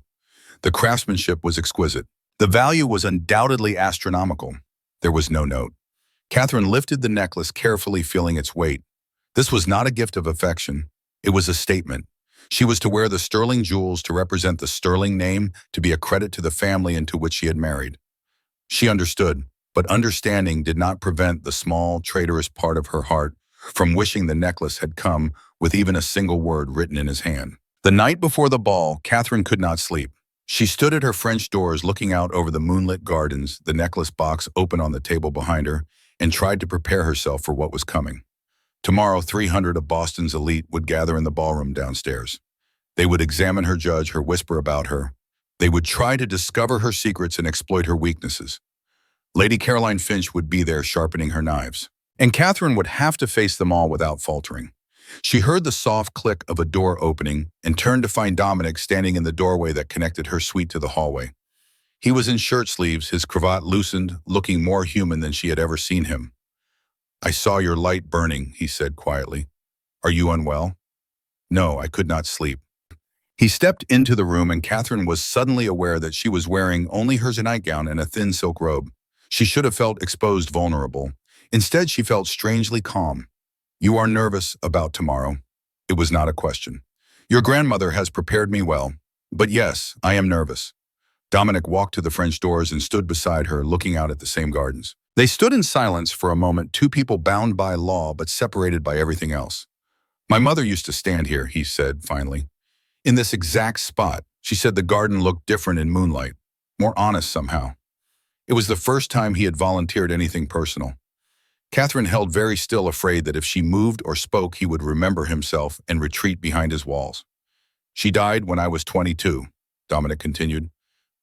The craftsmanship was exquisite. The value was undoubtedly astronomical. There was no note. Catherine lifted the necklace, carefully feeling its weight. This was not a gift of affection. It was a statement. She was to wear the Sterling jewels to represent the Sterling name, to be a credit to the family into which she had married. She understood, but understanding did not prevent the small, traitorous part of her heart from wishing the necklace had come with even a single word written in his hand. The night before the ball, Catherine could not sleep. She stood at her French doors looking out over the moonlit gardens, the necklace box open on the table behind her, and tried to prepare herself for what was coming. Tomorrow, 300 of Boston's elite would gather in the ballroom downstairs. They would examine her, judge her, whisper about her. They would try to discover her secrets and exploit her weaknesses. Lady Caroline Finch would be there sharpening her knives. And Catherine would have to face them all without faltering. She heard the soft click of a door opening and turned to find Dominic standing in the doorway that connected her suite to the hallway. He was in shirt sleeves, his cravat loosened, looking more human than she had ever seen him. "I saw your light burning," he said quietly. "Are you unwell?" "No, I could not sleep." He stepped into the room and Catherine was suddenly aware that she was wearing only her nightgown and a thin silk robe. She should have felt exposed, vulnerable. Instead, she felt strangely calm. "You are nervous about tomorrow." It was not a question. "Your grandmother has prepared me well. But yes, I am nervous." Dominic walked to the French doors and stood beside her, looking out at the same gardens. They stood in silence for a moment, two people bound by law but separated by everything else. "My mother used to stand here," he said finally. "In this exact spot." She said the garden looked different in moonlight, more honest somehow. It was the first time he had volunteered anything personal. Catherine held very still, afraid that if she moved or spoke, he would remember himself and retreat behind his walls. "She died when I was 22, Dominic continued.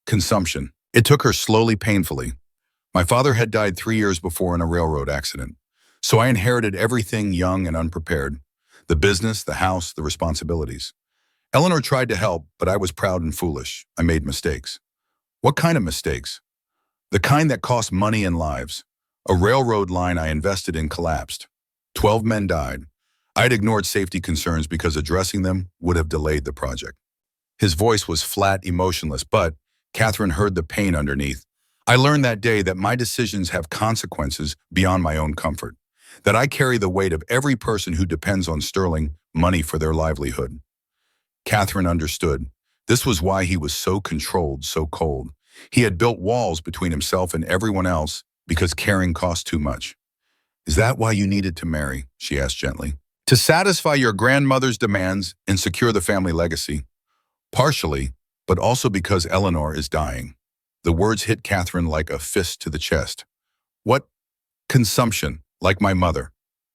"Consumption. It took her slowly, painfully. My father had died 3 years before in a railroad accident. So I inherited everything young and unprepared. The business, the house, the responsibilities. Eleanor tried to help, but I was proud and foolish. I made mistakes." "What kind of mistakes?" "The kind that cost money and lives. A railroad line I invested in collapsed. 12 men died. I had ignored safety concerns because addressing them would have delayed the project." His voice was flat, emotionless, but Catherine heard the pain underneath. "I learned that day that my decisions have consequences beyond my own comfort, that I carry the weight of every person who depends on Sterling money for their livelihood." Catherine understood. This was why he was so controlled, so cold. He had built walls between himself and everyone else because caring cost too much. "Is that why you needed to marry?" she asked gently. "To satisfy your grandmother's demands and secure the family legacy?" "Partially, but also because Eleanor is dying." The words hit Catherine like a fist to the chest. "What?" "Consumption, like my mother.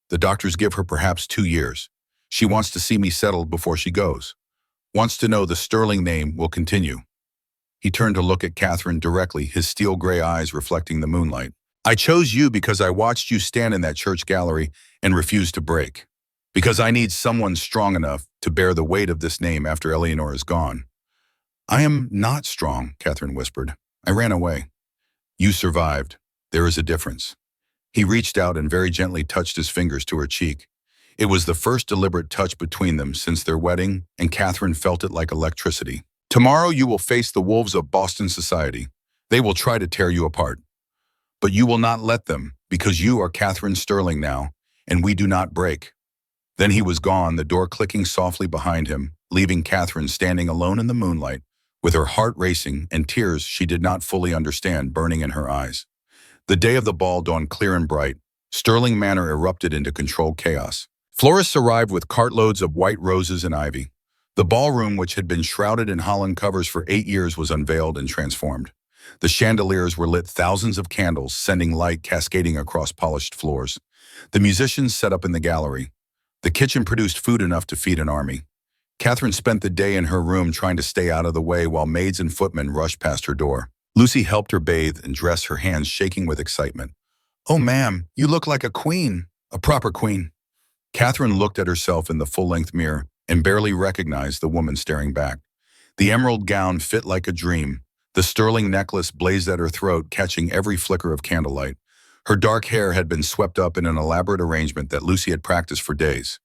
The doctors give her perhaps 2 years. She wants to see me settled before she goes. Wants to know the Sterling name will continue." He turned to look at Catherine directly, his steel gray eyes reflecting the moonlight. "I chose you because I watched you stand in that church gallery and refuse to break. Because I need someone strong enough to bear the weight of this name after Eleanor is gone." "I am not strong," Catherine whispered. "I ran away." "You survived. There is a difference." He reached out and very gently touched his fingers to her cheek. It was the first deliberate touch between them since their wedding, and Catherine felt it like electricity. "Tomorrow you will face the wolves of Boston society. They will try to tear you apart. But you will not let them, because you are Catherine Sterling now, and we do not break." Then he was gone, the door clicking softly behind him, leaving Catherine standing alone in the moonlight, with her heart racing and tears she did not fully understand burning in her eyes. The day of the ball dawned clear and bright. Sterling Manor erupted into controlled chaos. Florists arrived with cartloads of white roses and ivy. The ballroom, which had been shrouded in holland covers for 8 years, was unveiled and transformed. The chandeliers were lit, thousands of candles sending light cascading across polished floors. The musicians set up in the gallery. The kitchen produced food enough to feed an army. Catherine spent the day in her room trying to stay out of the way while maids and footmen rushed past her door. Lucy helped her bathe and dress, her hands shaking with excitement. "Oh, ma'am, you look like a queen, a proper queen." Catherine looked at herself in the full-length mirror and barely recognized the woman staring back. The emerald gown fit like a dream. The sterling necklace blazed at her throat, catching every flicker of candlelight. Her dark hair had been swept up in an elaborate arrangement that Lucy had practiced for days.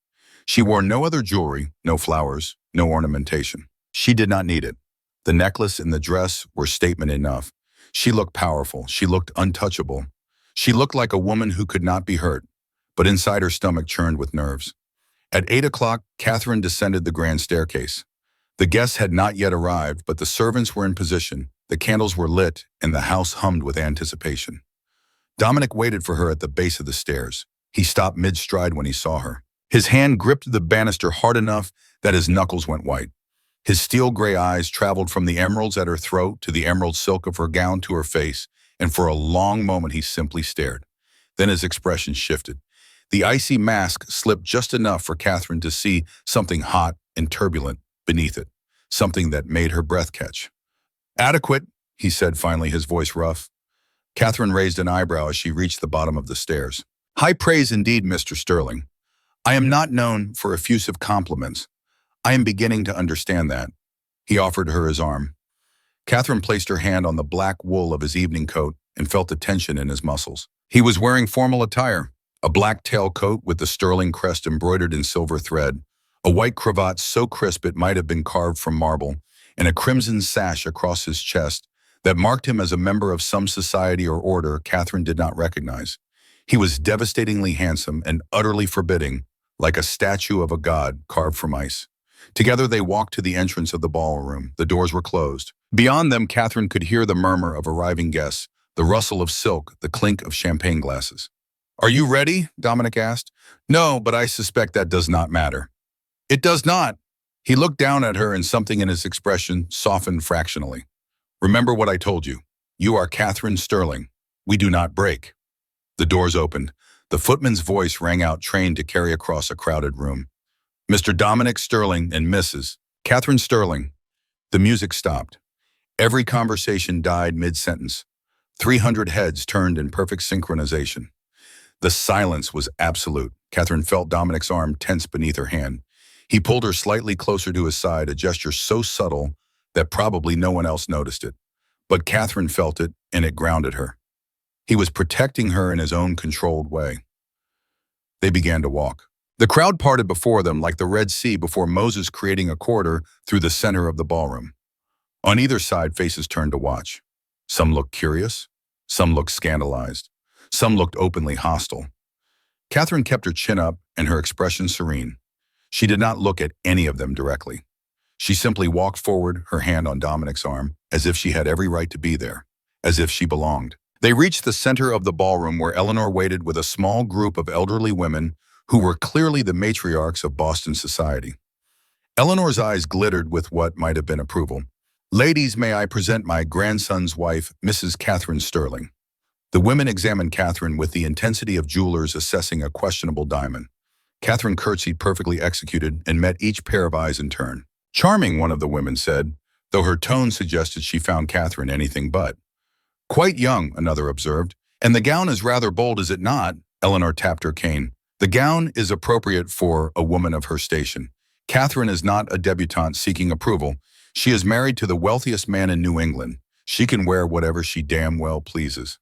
She wore no other jewelry, no flowers, no ornamentation. She did not need it. The necklace and the dress were statement enough. She looked powerful. She looked untouchable. She looked like a woman who could not be hurt, but inside her stomach churned with nerves. At 8 o'clock, Catherine descended the grand staircase. The guests had not yet arrived, but the servants were in position, the candles were lit, and the house hummed with anticipation. Dominic waited for her at the base of the stairs. He stopped mid-stride when he saw her. His hand gripped the banister hard enough that his knuckles went white. His steel gray eyes traveled from the emeralds at her throat to the emerald silk of her gown to her face, and for a long moment he simply stared. Then his expression shifted. The icy mask slipped just enough for Catherine to see something hot and turbulent beneath it, something that made her breath catch. "Adequate," he said finally, his voice rough. Catherine raised an eyebrow as she reached the bottom of the stairs. "High praise indeed, Mr. Sterling. I am not known for effusive compliments. I am beginning to understand that." He offered her his arm. Catherine placed her hand on the black wool of his evening coat and felt the tension in his muscles. He was wearing formal attire, a black tailcoat with the Sterling crest embroidered in silver thread, a white cravat so crisp it might have been carved from marble, and a crimson sash across his chest that marked him as a member of some society or order Catherine did not recognize. He was devastatingly handsome and utterly forbidding, like a statue of a god carved from ice. Together they walked to the entrance of the ballroom. The doors were closed. Beyond them, Catherine could hear the murmur of arriving guests, the rustle of silk, the clink of champagne glasses. "Are you ready?" Dominic asked. "No, but I suspect that does not matter." "It does not." He looked down at her and something in his expression softened fractionally. "Remember what I told you. You are Catherine Sterling. We do not break." The doors opened. The footman's voice rang out, trained to carry across a crowded room. "Mr. Dominic Sterling and Mrs. Catherine Sterling." The music stopped. Every conversation died mid-sentence. 300 heads turned in perfect synchronization. The silence was absolute. Catherine felt Dominic's arm tense beneath her hand. He pulled her slightly closer to his side, a gesture so subtle that probably no one else noticed it. But Catherine felt it, and it grounded her. He was protecting her in his own controlled way. They began to walk. The crowd parted before them like the Red Sea before Moses creating a corridor through the center of the ballroom. On either side, faces turned to watch. Some looked curious, some looked scandalized, some looked openly hostile. Catherine kept her chin up and her expression serene. She did not look at any of them directly. She simply walked forward, her hand on Dominic's arm, as if she had every right to be there, as if she belonged. They reached the center of the ballroom where Eleanor waited with a small group of elderly women who were clearly the matriarchs of Boston society. Eleanor's eyes glittered with what might have been approval. "Ladies, may I present my grandson's wife, Mrs. Catherine Sterling." The women examined Catherine with the intensity of jewelers assessing a questionable diamond. Catherine curtsied, perfectly executed, and met each pair of eyes in turn. "Charming," one of the women said, though her tone suggested she found Catherine anything but. "Quite young," another observed. "And the gown is rather bold, is it not?" Eleanor tapped her cane. "The gown is appropriate for a woman of her station. Catherine is not a debutante seeking approval. She is married to the wealthiest man in New England. She can wear whatever she damn well pleases."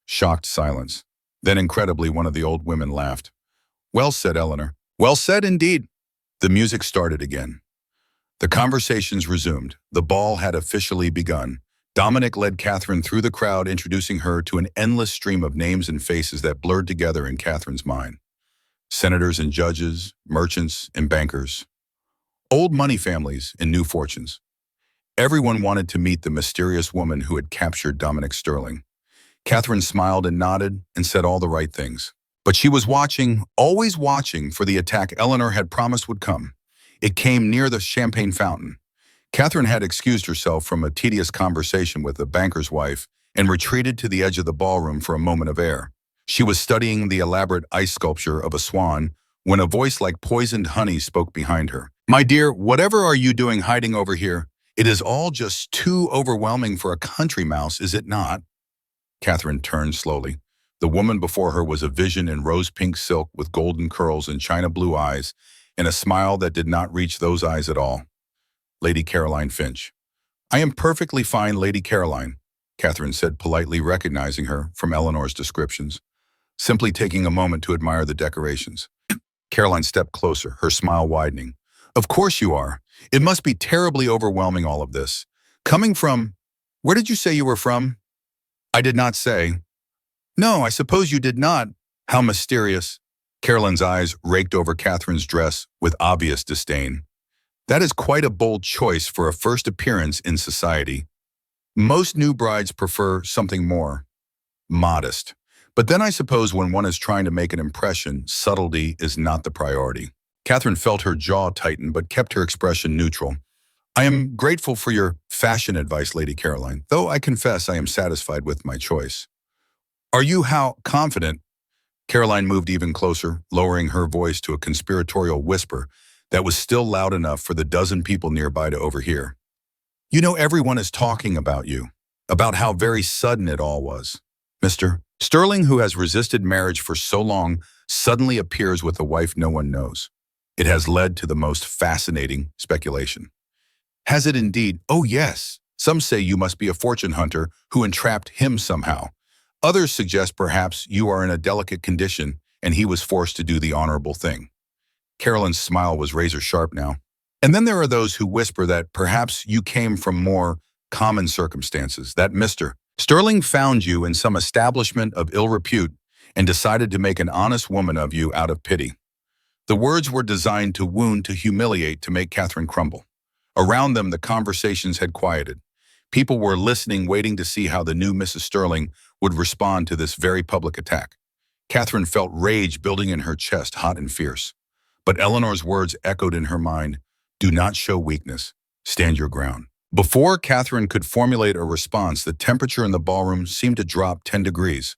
Shocked silence. Then incredibly, one of the old women laughed. "Well said, Eleanor. Well said indeed." The music started again. The conversations resumed. The ball had officially begun. Dominic led Catherine through the crowd, introducing her to an endless stream of names and faces that blurred together in Catherine's mind. Senators and judges, merchants and bankers. Old money families and new fortunes. Everyone wanted to meet the mysterious woman who had captured Dominic Sterling. Catherine smiled and nodded and said all the right things. But she was watching, always watching, for the attack Eleanor had promised would come. It came near the champagne fountain. Catherine had excused herself from a tedious conversation with the banker's wife and retreated to the edge of the ballroom for a moment of air. She was studying the elaborate ice sculpture of a swan when a voice like poisoned honey spoke behind her. "My dear, whatever are you doing hiding over here? It is all just too overwhelming for a country mouse, is it not?" Catherine turned slowly. The woman before her was a vision in rose-pink silk with golden curls and china blue eyes, and a smile that did not reach those eyes at all. Lady Caroline Finch. "I am perfectly fine, Lady Caroline," Catherine said, politely recognizing her from Eleanor's descriptions, simply taking a moment to admire the decorations. Caroline stepped closer, her smile widening. "Of course you are. It must be terribly overwhelming, all of this. Coming from... Where did you say you were from?" "I did not say." "No, I suppose you did not. How mysterious." Caroline's eyes raked over Catherine's dress with obvious disdain. "That is quite a bold choice for a first appearance in society. Most new brides prefer something more modest. But then I suppose when one is trying to make an impression, subtlety is not the priority." Catherine felt her jaw tighten but kept her expression neutral. "I am grateful for your fashion advice, Lady Caroline, though I confess I am satisfied with my choice." "Are you how confident?" Caroline moved even closer, lowering her voice to a conspiratorial whisper that was still loud enough for the dozen people nearby to overhear. "You know, everyone is talking about you, about how very sudden it all was. Mr. Sterling, who has resisted marriage for so long, suddenly appears with a wife no one knows. It has led to the most fascinating speculation." "Has it indeed?" "Oh, yes. Some say you must be a fortune hunter who entrapped him somehow. Others suggest perhaps you are in a delicate condition and he was forced to do the honorable thing." Caroline's smile was razor sharp now. "And then there are those who whisper that perhaps you came from more common circumstances, that Mr. Sterling found you in some establishment of ill repute and decided to make an honest woman of you out of pity." The words were designed to wound, to humiliate, to make Catherine crumble. Around them, the conversations had quieted. People were listening, waiting to see how the new Mrs. Sterling would respond to this very public attack. Catherine felt rage building in her chest, hot and fierce. But Eleanor's words echoed in her mind, "Do not show weakness. Stand your ground." Before Catherine could formulate a response, the temperature in the ballroom seemed to drop 10 degrees.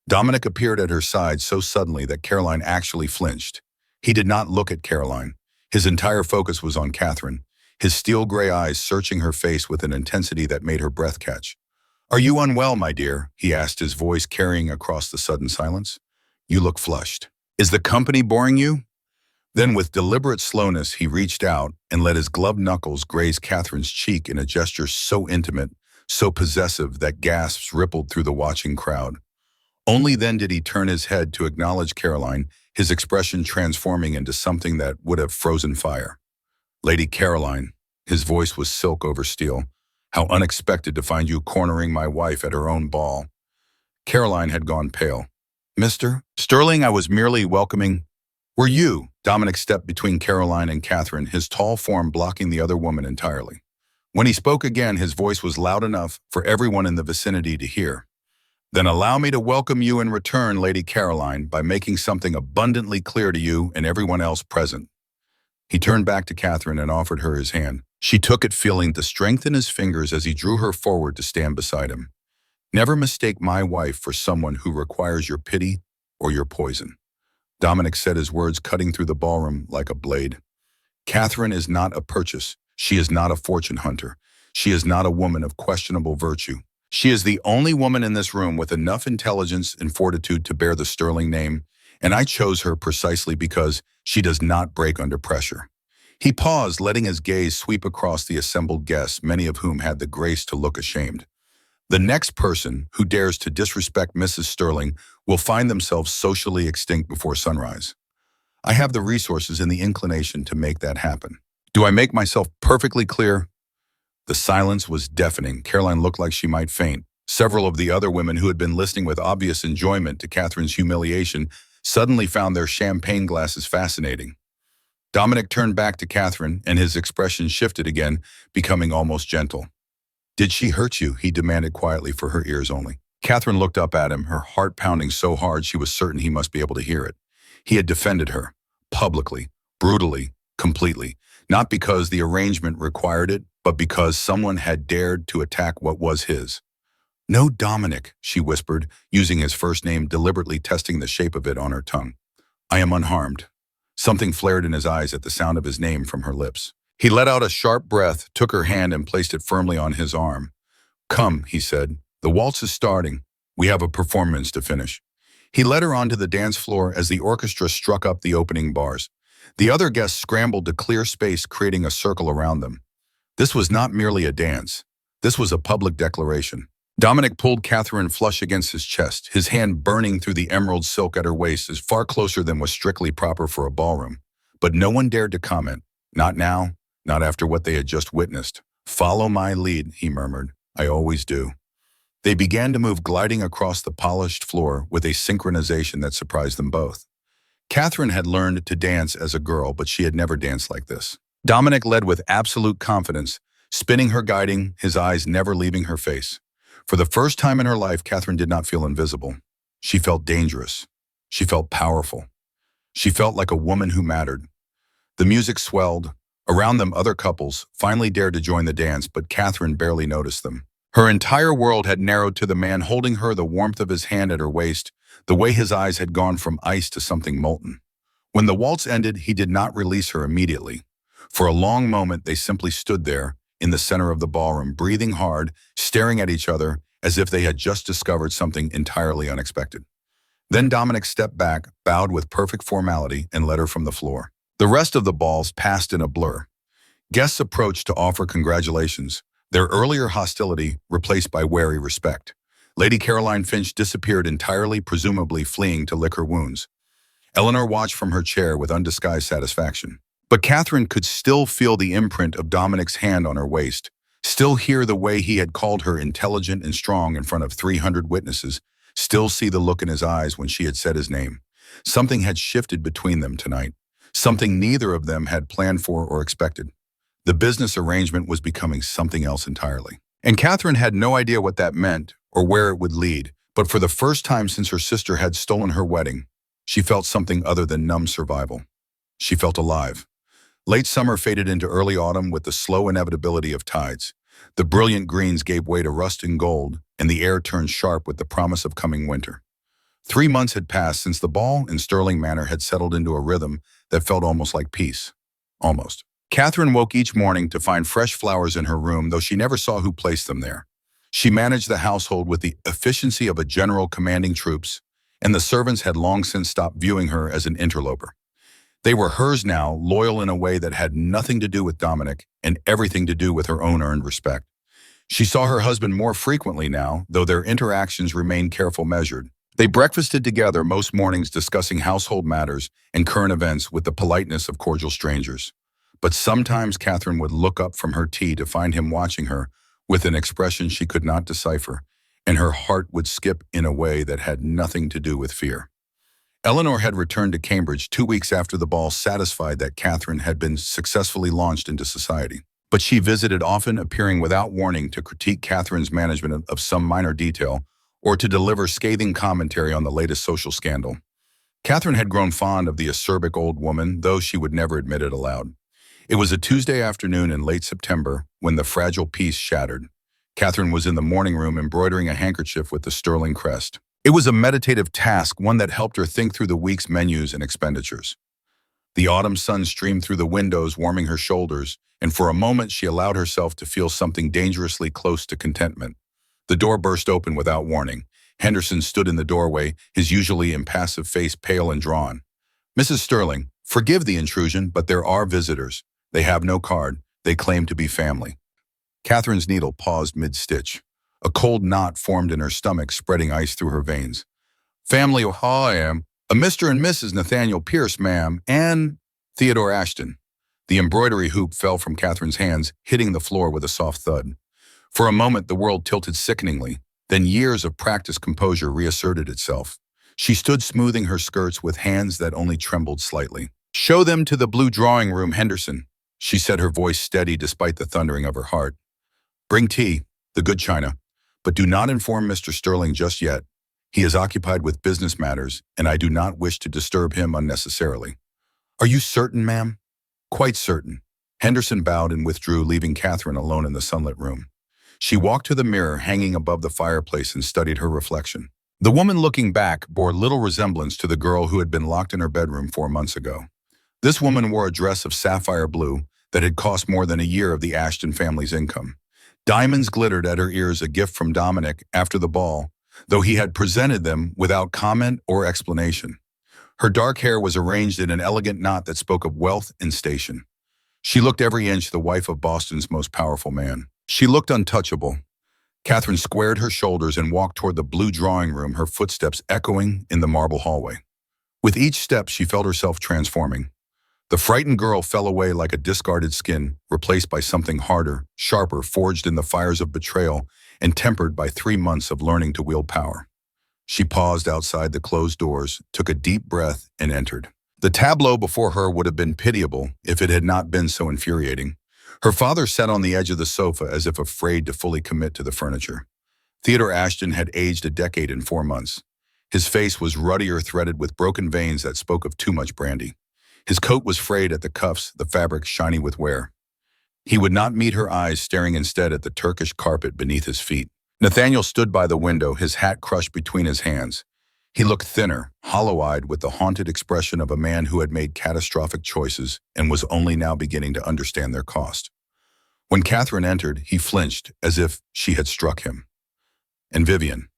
Dominic appeared at her side so suddenly that Caroline actually flinched. He did not look at Caroline. His entire focus was on Catherine, his steel-gray eyes searching her face with an intensity that made her breath catch. "Are you unwell, my dear?" he asked, his voice carrying across the sudden silence. "You look flushed. Is the company boring you?" Then with deliberate slowness, he reached out and let his gloved knuckles graze Catherine's cheek in a gesture so intimate, so possessive that gasps rippled through the watching crowd. Only then did he turn his head to acknowledge Caroline, his expression transforming into something that would have frozen fire. "Lady Caroline," his voice was silk over steel, "how unexpected to find you cornering my wife at her own ball." Caroline had gone pale. "Mr. Sterling, I was merely welcoming—" "Were you?" Dominic stepped between Caroline and Catherine, his tall form blocking the other woman entirely. When he spoke again, his voice was loud enough for everyone in the vicinity to hear. "Then allow me to welcome you in return, Lady Caroline, by making something abundantly clear to you and everyone else present." He turned back to Catherine and offered her his hand. She took it, feeling the strength in his fingers as he drew her forward to stand beside him. "Never mistake my wife for someone who requires your pity or your poison." Dominic said, his words cutting through the ballroom like a blade. "Catherine is not a purchase. She is not a fortune hunter. She is not a woman of questionable virtue. She is the only woman in this room with enough intelligence and fortitude to bear the Sterling name, and I chose her precisely because she does not break under pressure." He paused, letting his gaze sweep across the assembled guests, many of whom had the grace to look ashamed. "The next person who dares to disrespect Mrs. Sterling will find themselves socially extinct before sunrise. I have the resources and the inclination to make that happen. Do I make myself perfectly clear?" The silence was deafening. Caroline looked like she might faint. Several of the other women who had been listening with obvious enjoyment to Catherine's humiliation suddenly found their champagne glasses fascinating. Dominic turned back to Catherine, and his expression shifted again, becoming almost gentle. "Did she hurt you?" he demanded quietly for her ears only. Catherine looked up at him, her heart pounding so hard she was certain he must be able to hear it. He had defended her, publicly, brutally, completely, not because the arrangement required it, but because someone had dared to attack what was his. "No, Dominic," she whispered, using his first name, deliberately testing the shape of it on her tongue. "I am unharmed." Something flared in his eyes at the sound of his name from her lips. He let out a sharp breath, took her hand and placed it firmly on his arm. "Come," he said. "The waltz is starting. We have a performance to finish." He led her onto the dance floor as the orchestra struck up the opening bars. The other guests scrambled to clear space, creating a circle around them. This was not merely a dance. This was a public declaration. Dominic pulled Catherine flush against his chest, his hand burning through the emerald silk at her waist, as far closer than was strictly proper for a ballroom. But no one dared to comment. Not now, not after what they had just witnessed. "Follow my lead," he murmured. "I always do." They began to move, gliding across the polished floor with a synchronization that surprised them both. Catherine had learned to dance as a girl, but she had never danced like this. Dominic led with absolute confidence, spinning her, guiding, his eyes never leaving her face. For the first time in her life, Catherine did not feel invisible. She felt dangerous. She felt powerful. She felt like a woman who mattered. The music swelled. Around them, other couples finally dared to join the dance, but Catherine barely noticed them. Her entire world had narrowed to the man holding her, the warmth of his hand at her waist, the way his eyes had gone from ice to something molten. When the waltz ended, he did not release her immediately. For a long moment, they simply stood there, in the center of the ballroom, breathing hard, staring at each other as if they had just discovered something entirely unexpected. Then Dominic stepped back, bowed with perfect formality, and led her from the floor. The rest of the balls passed in a blur. Guests approached to offer congratulations, their earlier hostility replaced by wary respect. Lady Caroline Finch disappeared entirely, presumably fleeing to lick her wounds. Eleanor watched from her chair with undisguised satisfaction. But Catherine could still feel the imprint of Dominic's hand on her waist, still hear the way he had called her intelligent and strong in front of 300 witnesses, still see the look in his eyes when she had said his name. Something had shifted between them tonight, something neither of them had planned for or expected. The business arrangement was becoming something else entirely. And Catherine had no idea what that meant or where it would lead, but for the first time since her sister had stolen her wedding, she felt something other than numb survival. She felt alive. Late summer faded into early autumn with the slow inevitability of tides. The brilliant greens gave way to rust and gold, and the air turned sharp with the promise of coming winter. 3 months had passed since the ball in Sterling Manor had settled into a rhythm that felt almost like peace. Almost. Catherine woke each morning to find fresh flowers in her room, though she never saw who placed them there. She managed the household with the efficiency of a general commanding troops, and the servants had long since stopped viewing her as an interloper. They were hers now, loyal in a way that had nothing to do with Dominic and everything to do with her own earned respect. She saw her husband more frequently now, though their interactions remained careful measured. They breakfasted together most mornings, discussing household matters and current events with the politeness of cordial strangers. But sometimes Catherine would look up from her tea to find him watching her with an expression she could not decipher, and her heart would skip in a way that had nothing to do with fear. Eleanor had returned to Cambridge 2 weeks after the ball, satisfied that Catherine had been successfully launched into society. But she visited often, appearing without warning to critique Catherine's management of some minor detail or to deliver scathing commentary on the latest social scandal. Catherine had grown fond of the acerbic old woman, though she would never admit it aloud. It was a Tuesday afternoon in late September when the fragile peace shattered. Catherine was in the morning room embroidering a handkerchief with the sterling crest. It was a meditative task, one that helped her think through the week's menus and expenditures. The autumn sun streamed through the windows, warming her shoulders, and for a moment she allowed herself to feel something dangerously close to contentment. The door burst open without warning. Henderson stood in the doorway, his usually impassive face pale and drawn. "Mrs. Sterling, forgive the intrusion, but there are visitors. They have no card. They claim to be family." Catherine's needle paused mid-stitch. A cold knot formed in her stomach, spreading ice through her veins. "Family of I am. A Mr. and Mrs. Nathaniel Pierce, ma'am, and Theodore Ashton." The embroidery hoop fell from Catherine's hands, hitting the floor with a soft thud. For a moment, the world tilted sickeningly. Then years of practiced composure reasserted itself. She stood smoothing her skirts with hands that only trembled slightly. "Show them to the blue drawing room, Henderson," she said, her voice steady despite the thundering of her heart. "Bring tea, the good china. But do not inform Mr. Sterling just yet. He is occupied with business matters, and I do not wish to disturb him unnecessarily." "Are you certain, ma'am?" "Quite certain." Henderson bowed and withdrew, leaving Catherine alone in the sunlit room. She walked to the mirror hanging above the fireplace and studied her reflection. The woman looking back bore little resemblance to the girl who had been locked in her bedroom 4 months ago. This woman wore a dress of sapphire blue that had cost more than a year of the Ashton family's income. Diamonds glittered at her ears, a gift from Dominic after the ball, though he had presented them without comment or explanation. Her dark hair was arranged in an elegant knot that spoke of wealth and station. She looked every inch the wife of Boston's most powerful man. She looked untouchable. Catherine squared her shoulders and walked toward the blue drawing room, her footsteps echoing in the marble hallway. With each step, she felt herself transforming. The frightened girl fell away like a discarded skin, replaced by something harder, sharper, forged in the fires of betrayal and tempered by 3 months of learning to wield power. She paused outside the closed doors, took a deep breath, and entered. The tableau before her would have been pitiable if it had not been so infuriating. Her father sat on the edge of the sofa as if afraid to fully commit to the furniture. Theodore Ashton had aged a decade in 4 months. His face was ruddier, threaded with broken veins that spoke of too much brandy. His coat was frayed at the cuffs, the fabric shiny with wear. He would not meet her eyes, staring instead at the Turkish carpet beneath his feet. Nathaniel stood by the window, his hat crushed between his hands. He looked thinner, hollow-eyed, with the haunted expression of a man who had made catastrophic choices and was only now beginning to understand their cost. When Catherine entered, he flinched as if she had struck him. And Vivian.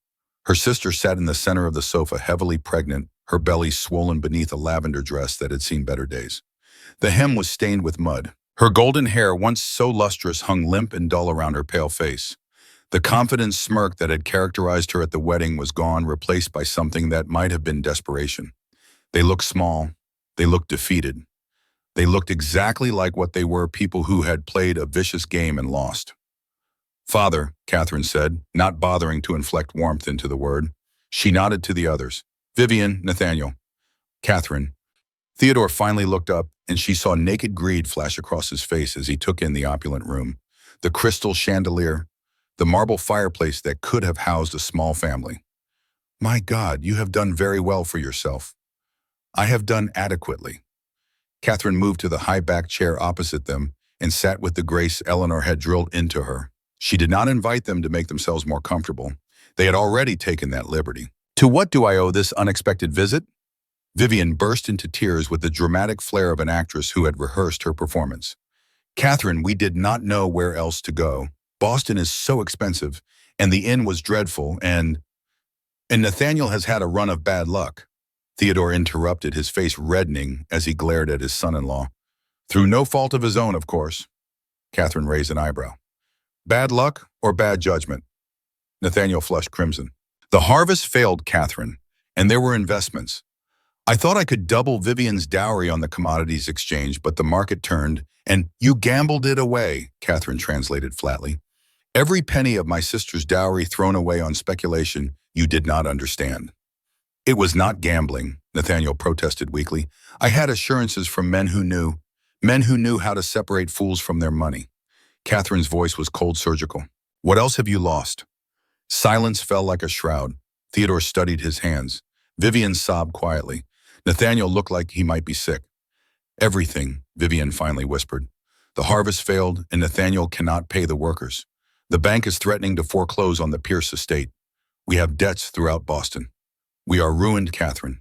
Her sister sat in the center of the sofa, heavily pregnant, her belly swollen beneath a lavender dress that had seen better days. The hem was stained with mud. Her golden hair, once so lustrous, hung limp and dull around her pale face. The confident smirk that had characterized her at the wedding was gone, replaced by something that might have been desperation. They looked small. They looked defeated. They looked exactly like what they were, people who had played a vicious game and lost. "Father," Catherine said, not bothering to inflect warmth into the word. She nodded to the others. "Vivian, Nathaniel." "Catherine." Theodore finally looked up, and she saw naked greed flash across his face as he took in the opulent room. The crystal chandelier, the marble fireplace that could have housed a small family. "My God, you have done very well for yourself." "I have done adequately." Catherine moved to the high-backed chair opposite them and sat with the grace Eleanor had drilled into her. She did not invite them to make themselves more comfortable. They had already taken that liberty. "To what do I owe this unexpected visit?" Vivian burst into tears with the dramatic flair of an actress who had rehearsed her performance. "Catherine, we did not know where else to go. Boston is so expensive, and the inn was dreadful, and Nathaniel has had a run of bad luck." Theodore interrupted, his face reddening as he glared at his son-in-law. "Through no fault of his own, of course." Catherine raised an eyebrow. "Bad luck or bad judgment?" Nathaniel flushed crimson. "The harvest failed, Catherine, and there were investments. I thought I could double Vivian's dowry on the commodities exchange, but the market turned, and you gambled it away," Catherine translated flatly. "Every penny of my sister's dowry thrown away on speculation you did not understand." "It was not gambling," Nathaniel protested weakly. "I had assurances from men who knew how to separate fools from their money." Catherine's voice was cold, surgical. "What else have you lost?" Silence fell like a shroud. Theodore studied his hands. Vivian sobbed quietly. Nathaniel looked like he might be sick. "Everything," Vivian finally whispered. "The harvest failed, and Nathaniel cannot pay the workers. The bank is threatening to foreclose on the Pierce estate. We have debts throughout Boston. We are ruined, Catherine.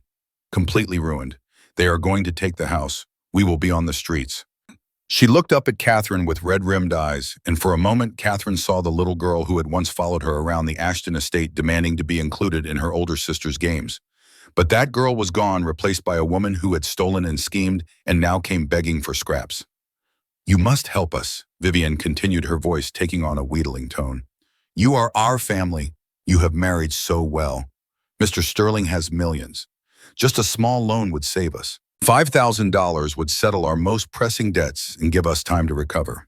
Completely ruined. They are going to take the house. We will be on the streets." She looked up at Catherine with red-rimmed eyes, and for a moment Catherine saw the little girl who had once followed her around the Ashton estate demanding to be included in her older sister's games. But that girl was gone, replaced by a woman who had stolen and schemed and now came begging for scraps. "You must help us," Vivian continued, her voice taking on a wheedling tone. "You are our family. You have married so well. Mr. Sterling has millions. Just a small loan would save us. $5,000 would settle our most pressing debts and give us time to recover."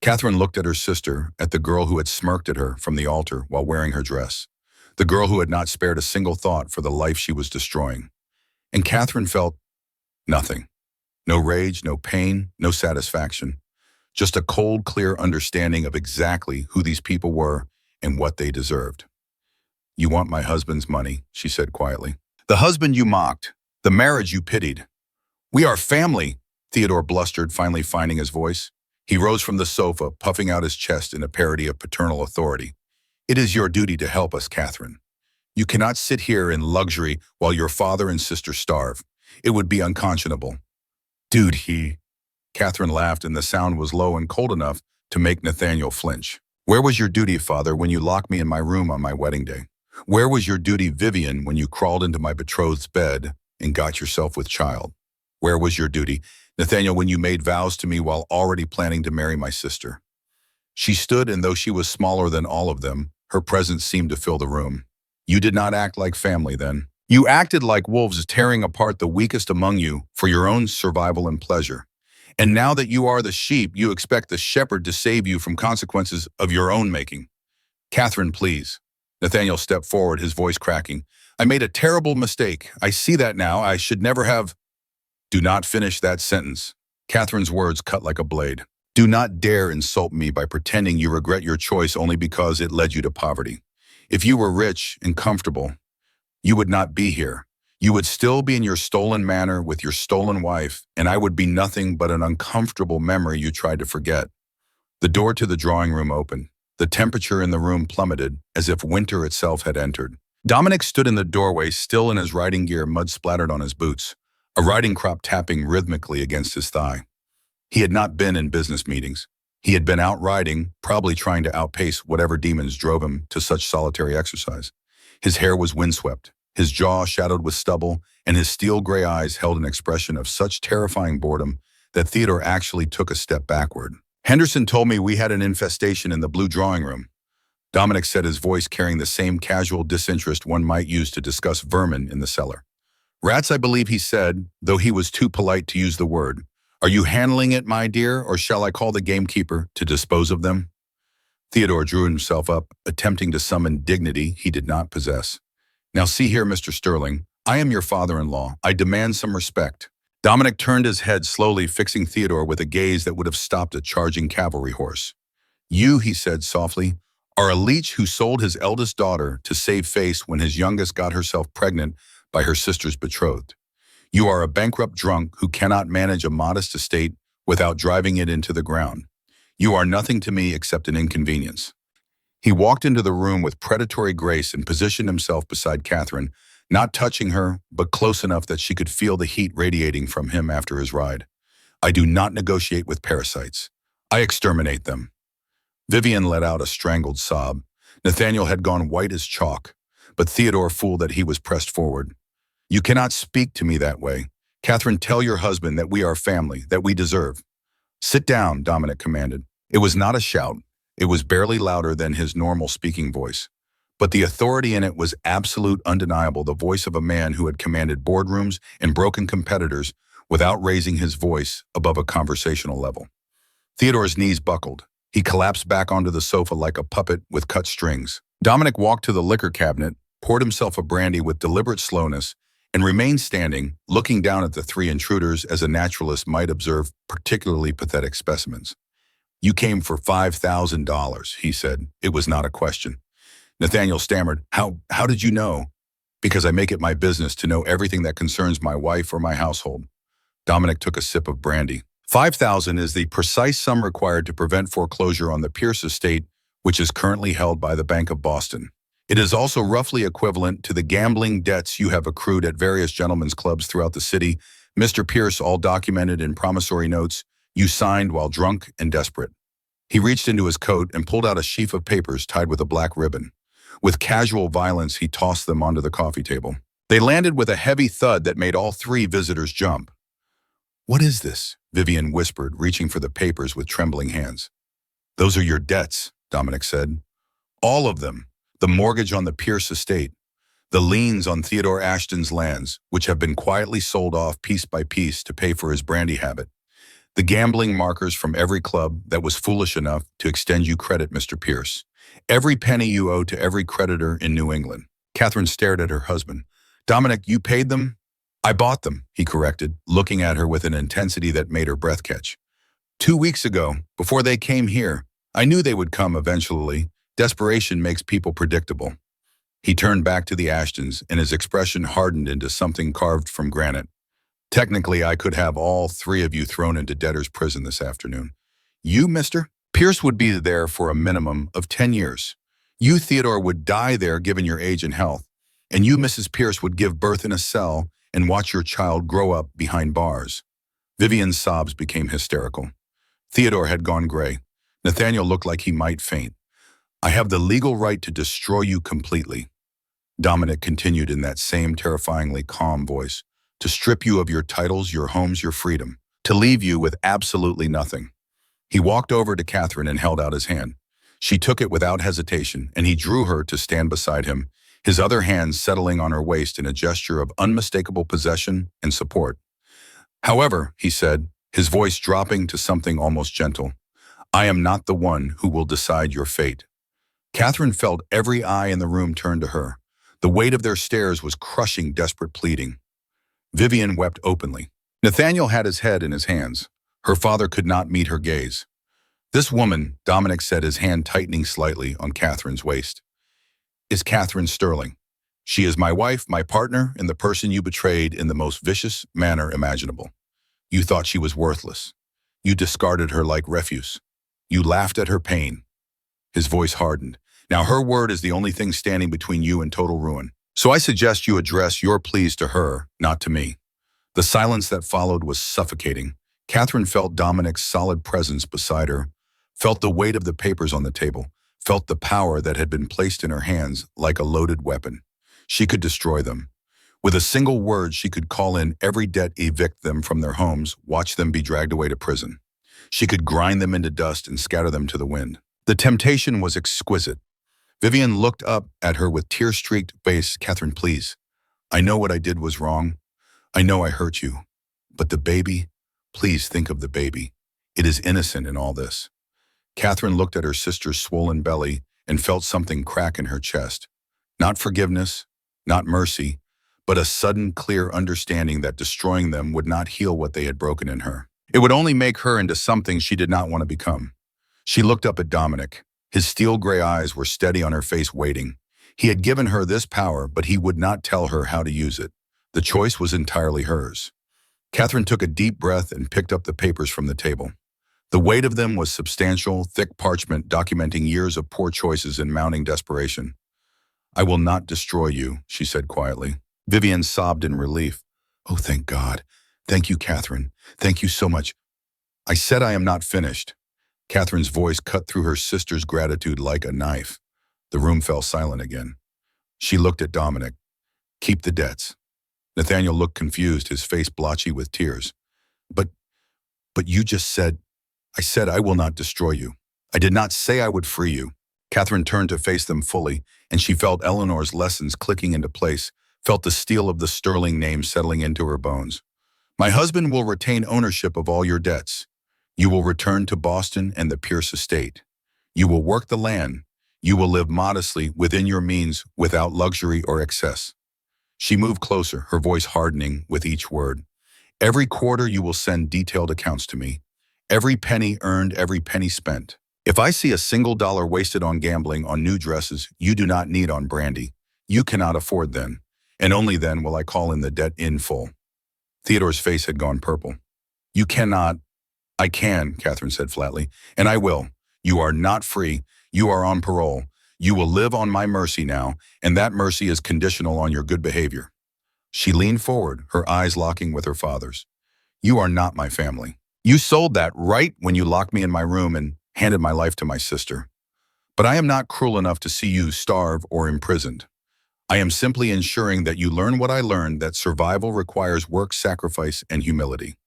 Catherine looked at her sister, at the girl who had smirked at her from the altar while wearing her dress, the girl who had not spared a single thought for the life she was destroying. And Catherine felt nothing. No rage, no pain, no satisfaction. Just a cold, clear understanding of exactly who these people were and what they deserved. "You want my husband's money," she said quietly. "The husband you mocked, the marriage you pitied." "We are family," Theodore blustered, finally finding his voice. He rose from the sofa, puffing out his chest in a parody of paternal authority. "It is your duty to help us, Catherine. You cannot sit here in luxury while your father and sister starve. It would be unconscionable." "Dude, Catherine laughed, and the sound was low and cold enough to make Nathaniel flinch. "Where was your duty, Father, when you locked me in my room on my wedding day? Where was your duty, Vivian, when you crawled into my betrothed's bed and got yourself with child? Where was your duty, Nathaniel, when you made vows to me while already planning to marry my sister?" She stood, and though she was smaller than all of them, her presence seemed to fill the room. "You did not act like family then. You acted like wolves, tearing apart the weakest among you for your own survival and pleasure. And now that you are the sheep, you expect the shepherd to save you from consequences of your own making." "Catherine, please." Nathaniel stepped forward, his voice cracking. "I made a terrible mistake. I see that now. I should never have—" "Do not finish that sentence." Catherine's words cut like a blade. "Do not dare insult me by pretending you regret your choice only because it led you to poverty. If you were rich and comfortable, you would not be here. You would still be in your stolen manor with your stolen wife, and I would be nothing but an uncomfortable memory you tried to forget." The door to the drawing room opened. The temperature in the room plummeted, as if winter itself had entered. Dominic stood in the doorway, still in his riding gear, mud splattered on his boots, a riding crop tapping rhythmically against his thigh. He had not been in business meetings. He had been out riding, probably trying to outpace whatever demons drove him to such solitary exercise. His hair was windswept, his jaw shadowed with stubble, and his steel-gray eyes held an expression of such terrifying boredom that Theodore actually took a step backward. "Henderson told me we had an infestation in the blue drawing room," Dominic said, his voice carrying the same casual disinterest one might use to discuss vermin in the cellar. "Rats, I believe he said, though he was too polite to use the word. Are you handling it, my dear, or shall I call the gamekeeper to dispose of them?" Theodore drew himself up, attempting to summon dignity he did not possess. "Now see here, Mr. Sterling, I am your father-in-law. I demand some respect." Dominic turned his head slowly, fixing Theodore with a gaze that would have stopped a charging cavalry horse. "You," he said softly, "are a leech who sold his eldest daughter to save face when his youngest got herself pregnant by her sister's betrothed. You are a bankrupt drunk who cannot manage a modest estate without driving it into the ground. You are nothing to me except an inconvenience." He walked into the room with predatory grace and positioned himself beside Catherine, not touching her, but close enough that she could feel the heat radiating from him after his ride. "I do not negotiate with parasites. I exterminate them." Vivian let out a strangled sob. Nathaniel had gone white as chalk, but Theodore fooled that he was pressed forward. "You cannot speak to me that way. Catherine, tell your husband that we are family, that we deserve." "Sit down," Dominic commanded. It was not a shout. It was barely louder than his normal speaking voice. But the authority in it was absolute, undeniable, the voice of a man who had commanded boardrooms and broken competitors without raising his voice above a conversational level. Theodore's knees buckled. He collapsed back onto the sofa like a puppet with cut strings. Dominic walked to the liquor cabinet, poured himself a brandy with deliberate slowness, and remained standing, looking down at the three intruders as a naturalist might observe particularly pathetic specimens. "You came for $5,000, he said. It was not a question. Nathaniel stammered, How did you know?" "Because I make it my business to know everything that concerns my wife or my household." Dominic took a sip of brandy. $5,000 is the precise sum required to prevent foreclosure on the Pierce estate, which is currently held by the Bank of Boston. It is also roughly equivalent to the gambling debts you have accrued at various gentlemen's clubs throughout the city, Mr. Pierce, all documented in promissory notes you signed while drunk and desperate. He reached into his coat and pulled out a sheaf of papers tied with a black ribbon. With casual violence, he tossed them onto the coffee table. They landed with a heavy thud that made all three visitors jump. "What is this?" Vivian whispered, reaching for the papers with trembling hands. "Those are your debts," Dominic said. "All of them. The mortgage on the Pierce estate, the liens on Theodore Ashton's lands, which have been quietly sold off piece by piece to pay for his brandy habit, the gambling markers from every club that was foolish enough to extend you credit, Mr. Pierce, every penny you owe to every creditor in New England." Catherine stared at her husband. "Dominic, you paid them?" "I bought them," he corrected, looking at her with an intensity that made her breath catch. 2 weeks ago, before they came here. I knew they would come eventually. Desperation makes people predictable." He turned back to the Ashtons, and his expression hardened into something carved from granite. "Technically, I could have all three of you thrown into debtor's prison this afternoon. You, Mr. Pierce, would be there for a minimum of 10 years. You, Theodore, would die there given your age and health. And you, Mrs. Pierce, would give birth in a cell and watch your child grow up behind bars." Vivian's sobs became hysterical. Theodore had gone gray. Nathaniel looked like he might faint. "I have the legal right to destroy you completely," Dominic continued in that same terrifyingly calm voice, "to strip you of your titles, your homes, your freedom, to leave you with absolutely nothing." He walked over to Catherine and held out his hand. She took it without hesitation, and he drew her to stand beside him, his other hand settling on her waist in a gesture of unmistakable possession and support. "However," he said, his voice dropping to something almost gentle, "I am not the one who will decide your fate." Catherine felt every eye in the room turn to her. The weight of their stares was crushing desperate pleading. Vivian wept openly. Nathaniel had his head in his hands. Her father could not meet her gaze. "This woman," Dominic said, his hand tightening slightly on Catherine's waist, "is Catherine Sterling. She is my wife, my partner, and the person you betrayed in the most vicious manner imaginable. You thought she was worthless. You discarded her like refuse. You laughed at her pain." His voice hardened. Now her word is the only thing standing between you and total ruin. So I suggest you address your pleas to her, not to me." The silence that followed was suffocating. Catherine felt Dominic's solid presence beside her, felt the weight of the papers on the table, felt the power that had been placed in her hands like a loaded weapon. She could destroy them. With a single word, she could call in every debt, evict them from their homes, watch them be dragged away to prison. She could grind them into dust and scatter them to the wind. The temptation was exquisite. Vivian looked up at her with tear-streaked face. "Catherine, please. I know what I did was wrong. I know I hurt you. But the baby, please think of the baby. It is innocent in all this." Catherine looked at her sister's swollen belly and felt something crack in her chest. Not forgiveness, not mercy, but a sudden, clear understanding that destroying them would not heal what they had broken in her. It would only make her into something she did not want to become. She looked up at Dominic. His steel gray eyes were steady on her face, waiting. He had given her this power, but he would not tell her how to use it. The choice was entirely hers. Catherine took a deep breath and picked up the papers from the table. The weight of them was substantial, thick parchment documenting years of poor choices and mounting desperation. "I will not destroy you," she said quietly. Vivian sobbed in relief. "Oh, thank God. Thank you, Catherine. Thank you so much." "I said I am not finished." Catherine's voice cut through her sister's gratitude like a knife. The room fell silent again. She looked at Dominic. "Keep the debts." Nathaniel looked confused, his face blotchy with tears. But you just said..." "I said I will not destroy you. I did not say I would free you." Catherine turned to face them fully, and she felt Eleanor's lessons clicking into place, felt the steel of the Sterling name settling into her bones. "My husband will retain ownership of all your debts. You will return to Boston and the Pierce estate. You will work the land. You will live modestly within your means, without luxury or excess." She moved closer, her voice hardening with each word. "Every quarter you will send detailed accounts to me. Every penny earned, every penny spent. If I see a single dollar wasted on gambling, on new dresses you do not need, on brandy you cannot afford, then, and only then, will I call in the debt in full." Theodore's face had gone purple. "You cannot..." "I can," Catherine said flatly, "and I will. You are not free. You are on parole. You will live on my mercy now, and that mercy is conditional on your good behavior." She leaned forward, her eyes locking with her father's. "You are not my family. You sold that right when you locked me in my room and handed my life to my sister. But I am not cruel enough to see you starve or imprisoned. I am simply ensuring that you learn what I learned, that survival requires work, sacrifice, and humility."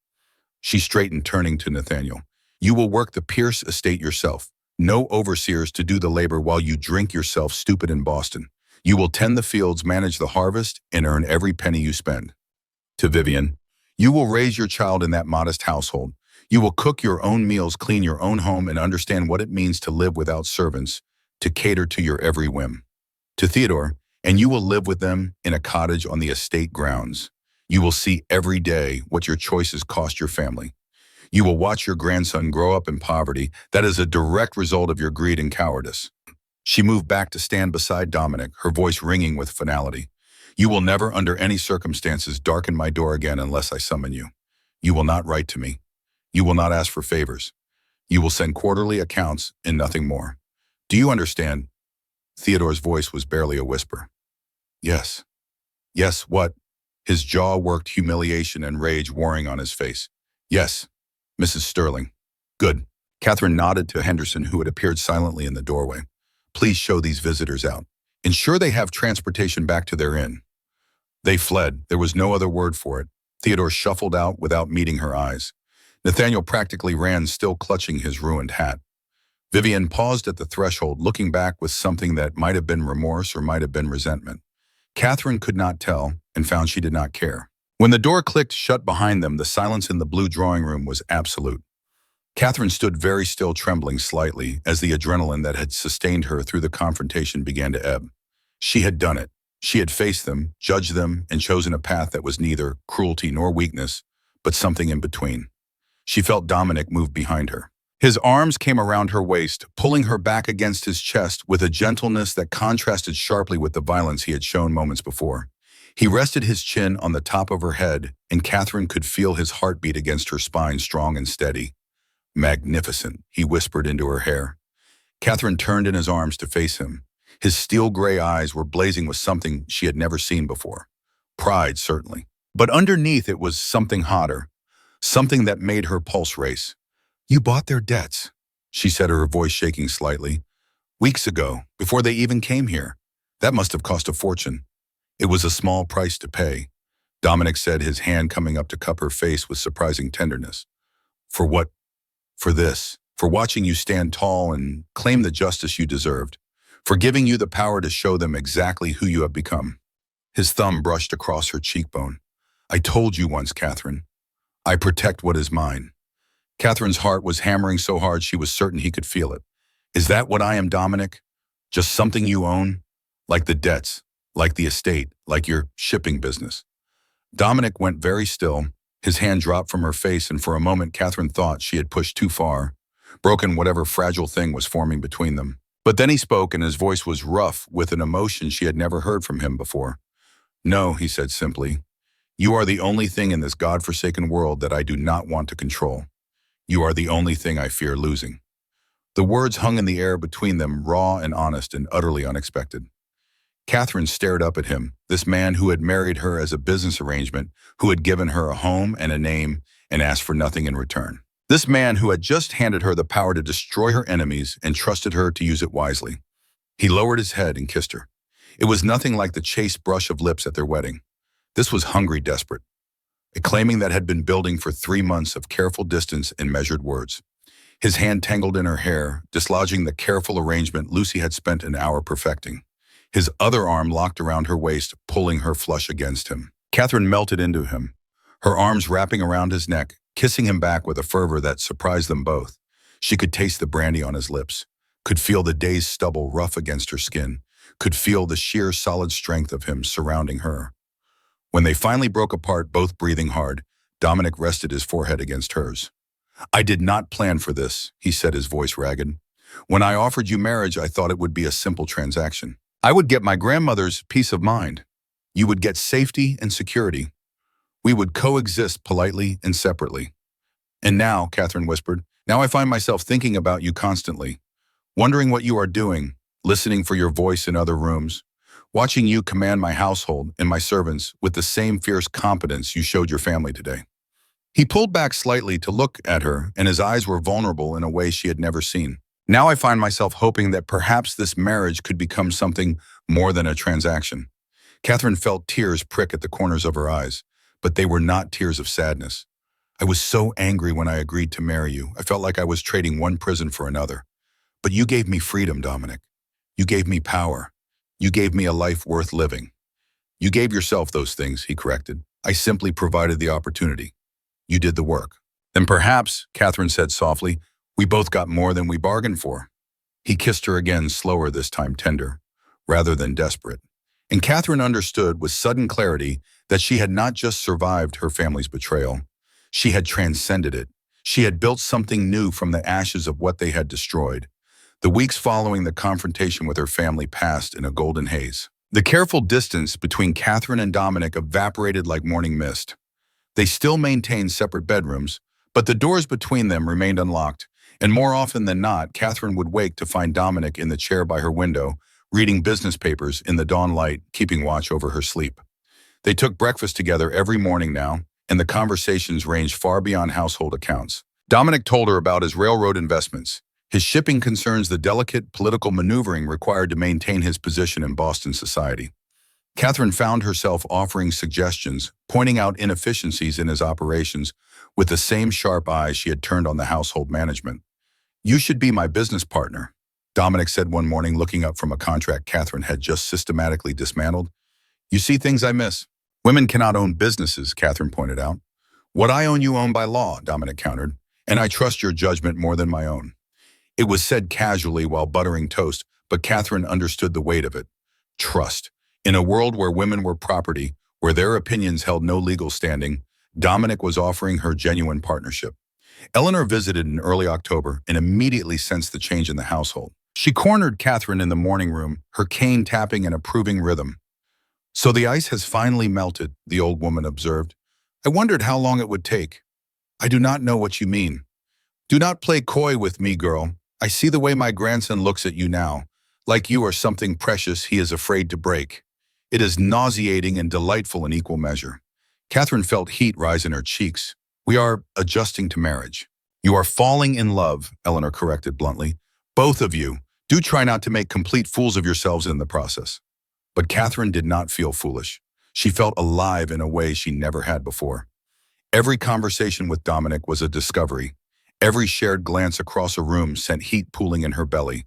She straightened, turning to Nathaniel. "You will work the Pierce estate yourself. No overseers to do the labor while you drink yourself stupid in Boston. You will tend the fields, manage the harvest, and earn every penny you spend." To Vivian, "You will raise your child in that modest household. You will cook your own meals, clean your own home, and understand what it means to live without servants, to cater to your every whim." To Theodore, "And you will live with them in a cottage on the estate grounds. You will see every day what your choices cost your family. You will watch your grandson grow up in poverty. That is a direct result of your greed and cowardice." She moved back to stand beside Dominic, her voice ringing with finality. "You will never, under any circumstances, darken my door again unless I summon you. You will not write to me. You will not ask for favors. You will send quarterly accounts and nothing more. Do you understand?" Theodore's voice was barely a whisper. "Yes." "Yes, what?" His jaw worked, humiliation and rage warring on his face. "Yes, Mrs. Sterling." "Good." Catherine nodded to Henderson, who had appeared silently in the doorway. "Please show these visitors out. Ensure they have transportation back to their inn." They fled. There was no other word for it. Theodore shuffled out without meeting her eyes. Nathaniel practically ran, still clutching his ruined hat. Vivian paused at the threshold, looking back with something that might have been remorse or might have been resentment. Catherine could not tell, and found she did not care. When the door clicked shut behind them, the silence in the blue drawing room was absolute. Catherine stood very still, trembling slightly, as the adrenaline that had sustained her through the confrontation began to ebb. She had done it. She had faced them, judged them, and chosen a path that was neither cruelty nor weakness, but something in between. She felt Dominic move behind her. His arms came around her waist, pulling her back against his chest with a gentleness that contrasted sharply with the violence he had shown moments before. He rested his chin on the top of her head, and Catherine could feel his heartbeat against her spine, strong and steady. "Magnificent," he whispered into her hair. Catherine turned in his arms to face him. His steel gray eyes were blazing with something she had never seen before. Pride, certainly. But underneath it was something hotter, something that made her pulse race. "You bought their debts," she said, her voice shaking slightly. "Weeks ago, before they even came here. That must have cost a fortune." "It was a small price to pay," Dominic said, his hand coming up to cup her face with surprising tenderness. "For what? For this. For watching you stand tall and claim the justice you deserved. For giving you the power to show them exactly who you have become." His thumb brushed across her cheekbone. "I told you once, Catherine. I protect what is mine." Catherine's heart was hammering so hard she was certain he could feel it. "Is that what I am, Dominic? Just something you own? Like the debts, like the estate, like your shipping business?" Dominic went very still. His hand dropped from her face, and for a moment Catherine thought she had pushed too far, broken whatever fragile thing was forming between them. But then he spoke, and his voice was rough with an emotion she had never heard from him before. "No," he said simply. "You are the only thing in this God-forsaken world that I do not want to control. You are the only thing I fear losing." The words hung in the air between them, raw and honest and utterly unexpected. Catherine stared up at him, this man who had married her as a business arrangement, who had given her a home and a name and asked for nothing in return. This man who had just handed her the power to destroy her enemies and trusted her to use it wisely. He lowered his head and kissed her. It was nothing like the chaste brush of lips at their wedding. This was hungry, desperate. A claiming that had been building for 3 months of careful distance and measured words. His hand tangled in her hair, dislodging the careful arrangement Lucy had spent an hour perfecting. His other arm locked around her waist, pulling her flush against him. Catherine melted into him, her arms wrapping around his neck, kissing him back with a fervor that surprised them both. She could taste the brandy on his lips, could feel the day's stubble rough against her skin, could feel the sheer solid strength of him surrounding her. When they finally broke apart, both breathing hard, Dominic rested his forehead against hers. "I did not plan for this," he said, his voice ragged. "When I offered you marriage, I thought it would be a simple transaction. I would get my grandmother's peace of mind. You would get safety and security. We would coexist politely and separately. And now," Catherine whispered, "now I find myself thinking about you constantly, wondering what you are doing, listening for your voice in other rooms, watching you command my household and my servants with the same fierce competence you showed your family today." He pulled back slightly to look at her, and his eyes were vulnerable in a way she had never seen. "Now I find myself hoping that perhaps this marriage could become something more than a transaction." Catherine felt tears prick at the corners of her eyes, but they were not tears of sadness. "I was so angry when I agreed to marry you. I felt like I was trading one prison for another. But you gave me freedom, Dominic. You gave me power. You gave me a life worth living." "You gave yourself those things," he corrected. "I simply provided the opportunity. You did the work." "Then perhaps," Catherine said softly, "we both got more than we bargained for." He kissed her again, slower this time, tender, rather than desperate. And Catherine understood with sudden clarity that she had not just survived her family's betrayal. She had transcended it. She had built something new from the ashes of what they had destroyed. The weeks following the confrontation with her family passed in a golden haze. The careful distance between Catherine and Dominic evaporated like morning mist. They still maintained separate bedrooms, but the doors between them remained unlocked, and more often than not, Catherine would wake to find Dominic in the chair by her window, reading business papers in the dawn light, keeping watch over her sleep. They took breakfast together every morning now, and the conversations ranged far beyond household accounts. Dominic told her about his railroad investments, his shipping concerns, the delicate political maneuvering required to maintain his position in Boston society. Catherine found herself offering suggestions, pointing out inefficiencies in his operations with the same sharp eyes she had turned on the household management. "You should be my business partner," Dominic said one morning, looking up from a contract Catherine had just systematically dismantled. "You see things I miss." "Women cannot own businesses," Catherine pointed out. "What I own you own by law," Dominic countered, "and I trust your judgment more than my own." It was said casually while buttering toast, but Catherine understood the weight of it. Trust. In a world where women were property, where their opinions held no legal standing, Dominic was offering her genuine partnership. Eleanor visited in early October and immediately sensed the change in the household. She cornered Catherine in the morning room, her cane tapping an approving rhythm. "So the ice has finally melted," the old woman observed. "I wondered how long it would take." "I do not know what you mean." "Do not play coy with me, girl. I see the way my grandson looks at you now. Like you are something precious he is afraid to break. It is nauseating and delightful in equal measure. Catherine felt heat rise in her cheeks. We are adjusting to marriage. You are falling in love, Eleanor corrected bluntly. Both of you. Do try not to make complete fools of yourselves in the process. But Catherine did not feel foolish. She felt alive in a way she never had before. Every conversation with Dominic was a discovery. Every shared glance across a room sent heat pooling in her belly.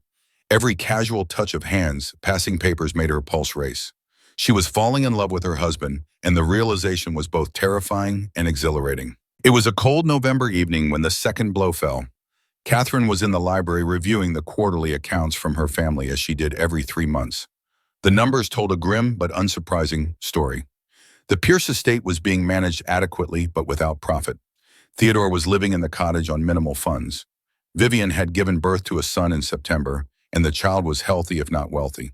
Every casual touch of hands, passing papers made her pulse race. She was falling in love with her husband, and the realization was both terrifying and exhilarating. It was a cold November evening when the second blow fell. Catherine was in the library reviewing the quarterly accounts from her family as she did every 3 months. The numbers told a grim but unsurprising story. The Pierce estate was being managed adequately but without profit. Theodore was living in the cottage on minimal funds. Vivian had given birth to a son in September, and the child was healthy if not wealthy.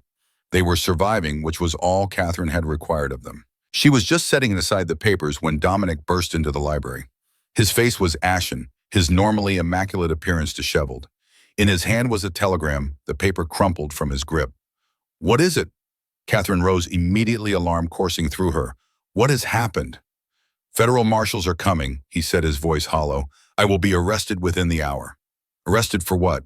They were surviving, which was all Catherine had required of them. She was just setting aside the papers when Dominic burst into the library. His face was ashen, his normally immaculate appearance disheveled. In his hand was a telegram, the paper crumpled from his grip. "What is it?" Catherine rose, immediately, alarm coursing through her. "What has happened?" "Federal marshals are coming," he said, his voice hollow. "I will be arrested within the hour." "Arrested for what?"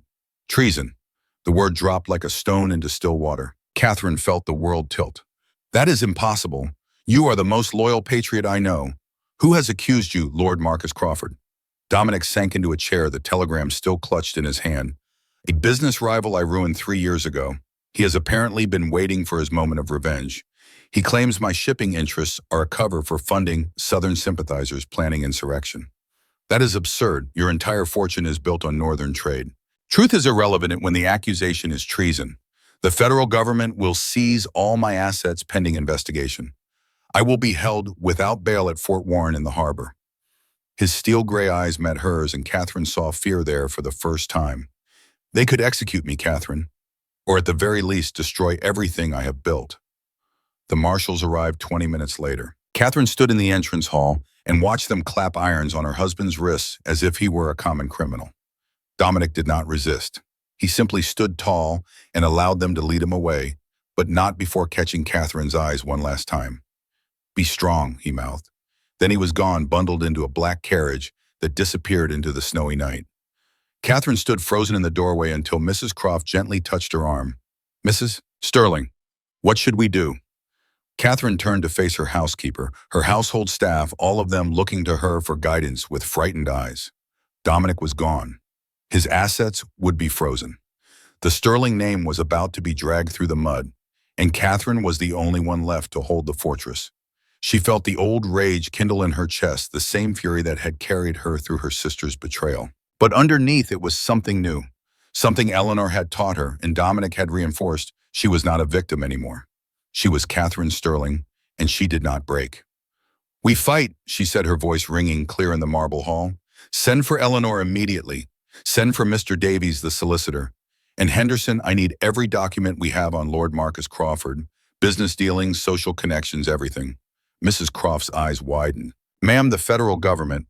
"Treason." The word dropped like a stone into still water. Catherine felt the world tilt. "That is impossible. You are the most loyal patriot I know. Who has accused you, Lord Marcus Crawford?" Dominic sank into a chair, the telegram still clutched in his hand. "A business rival I ruined 3 years ago. He has apparently been waiting for his moment of revenge. He claims my shipping interests are a cover for funding Southern sympathizers planning insurrection. That is absurd. Your entire fortune is built on Northern trade. Truth is irrelevant when the accusation is treason. The federal government will seize all my assets pending investigation. I will be held without bail at Fort Warren in the harbor." His steel gray eyes met hers, and Catherine saw fear there for the first time. "They could execute me, Catherine, or at the very least destroy everything I have built." The marshals arrived 20 minutes later. Catherine stood in the entrance hall and watched them clap irons on her husband's wrists as if he were a common criminal. Dominic did not resist. He simply stood tall and allowed them to lead him away, but not before catching Catherine's eyes one last time. "Be strong," he mouthed. Then he was gone, bundled into a black carriage that disappeared into the snowy night. Catherine stood frozen in the doorway until Mrs. Croft gently touched her arm. "Mrs. Sterling, what should we do?" Catherine turned to face her housekeeper, her household staff, all of them looking to her for guidance with frightened eyes. Dominic was gone. His assets would be frozen. The Sterling name was about to be dragged through the mud, and Catherine was the only one left to hold the fortress. She felt the old rage kindle in her chest, the same fury that had carried her through her sister's betrayal. But underneath it was something new, something Eleanor had taught her and Dominic had reinforced. She was not a victim anymore. She was Catherine Sterling, and she did not break. "We fight," she said, her voice ringing clear in the marble hall. "Send for Eleanor immediately. Send for Mr. Davies, the solicitor. And Henderson, I need every document we have on Lord Marcus Crawford, business dealings, social connections, everything." Mrs. Croft's eyes widened. "Ma'am, the federal government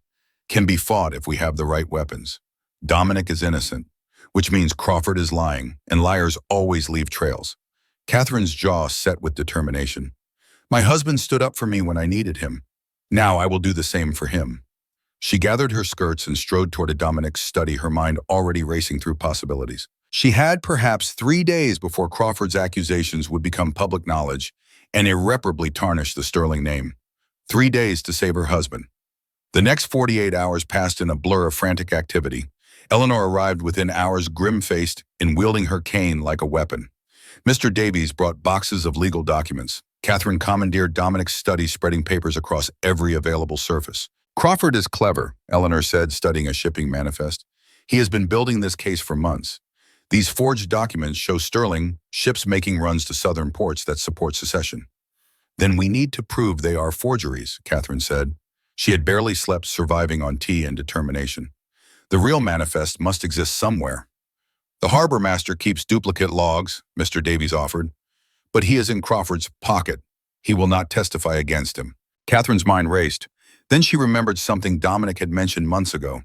can be fought if we have the right weapons. Dominic is innocent, which means Crawford is lying, and liars always leave trails." Catherine's jaw set with determination. "My husband stood up for me when I needed him. Now I will do the same for him." She gathered her skirts and strode toward Dominic's study, her mind already racing through possibilities. She had perhaps 3 days before Crawford's accusations would become public knowledge and irreparably tarnish the Sterling name. 3 days to save her husband. The next 48 hours passed in a blur of frantic activity. Eleanor arrived within hours, grim-faced and wielding her cane like a weapon. Mr. Davies brought boxes of legal documents. Catherine commandeered Dominic's study, spreading papers across every available surface. "Crawford is clever," Eleanor said, studying a shipping manifest. "He has been building this case for months. These forged documents show Sterling ships making runs to southern ports that support secession." "Then we need to prove they are forgeries," Catherine said. She had barely slept, surviving on tea and determination. "The real manifest must exist somewhere." "The harbor master keeps duplicate logs," Mr. Davies offered. "But he is in Crawford's pocket. He will not testify against him." Catherine's mind raced. Then she remembered something Dominic had mentioned months ago.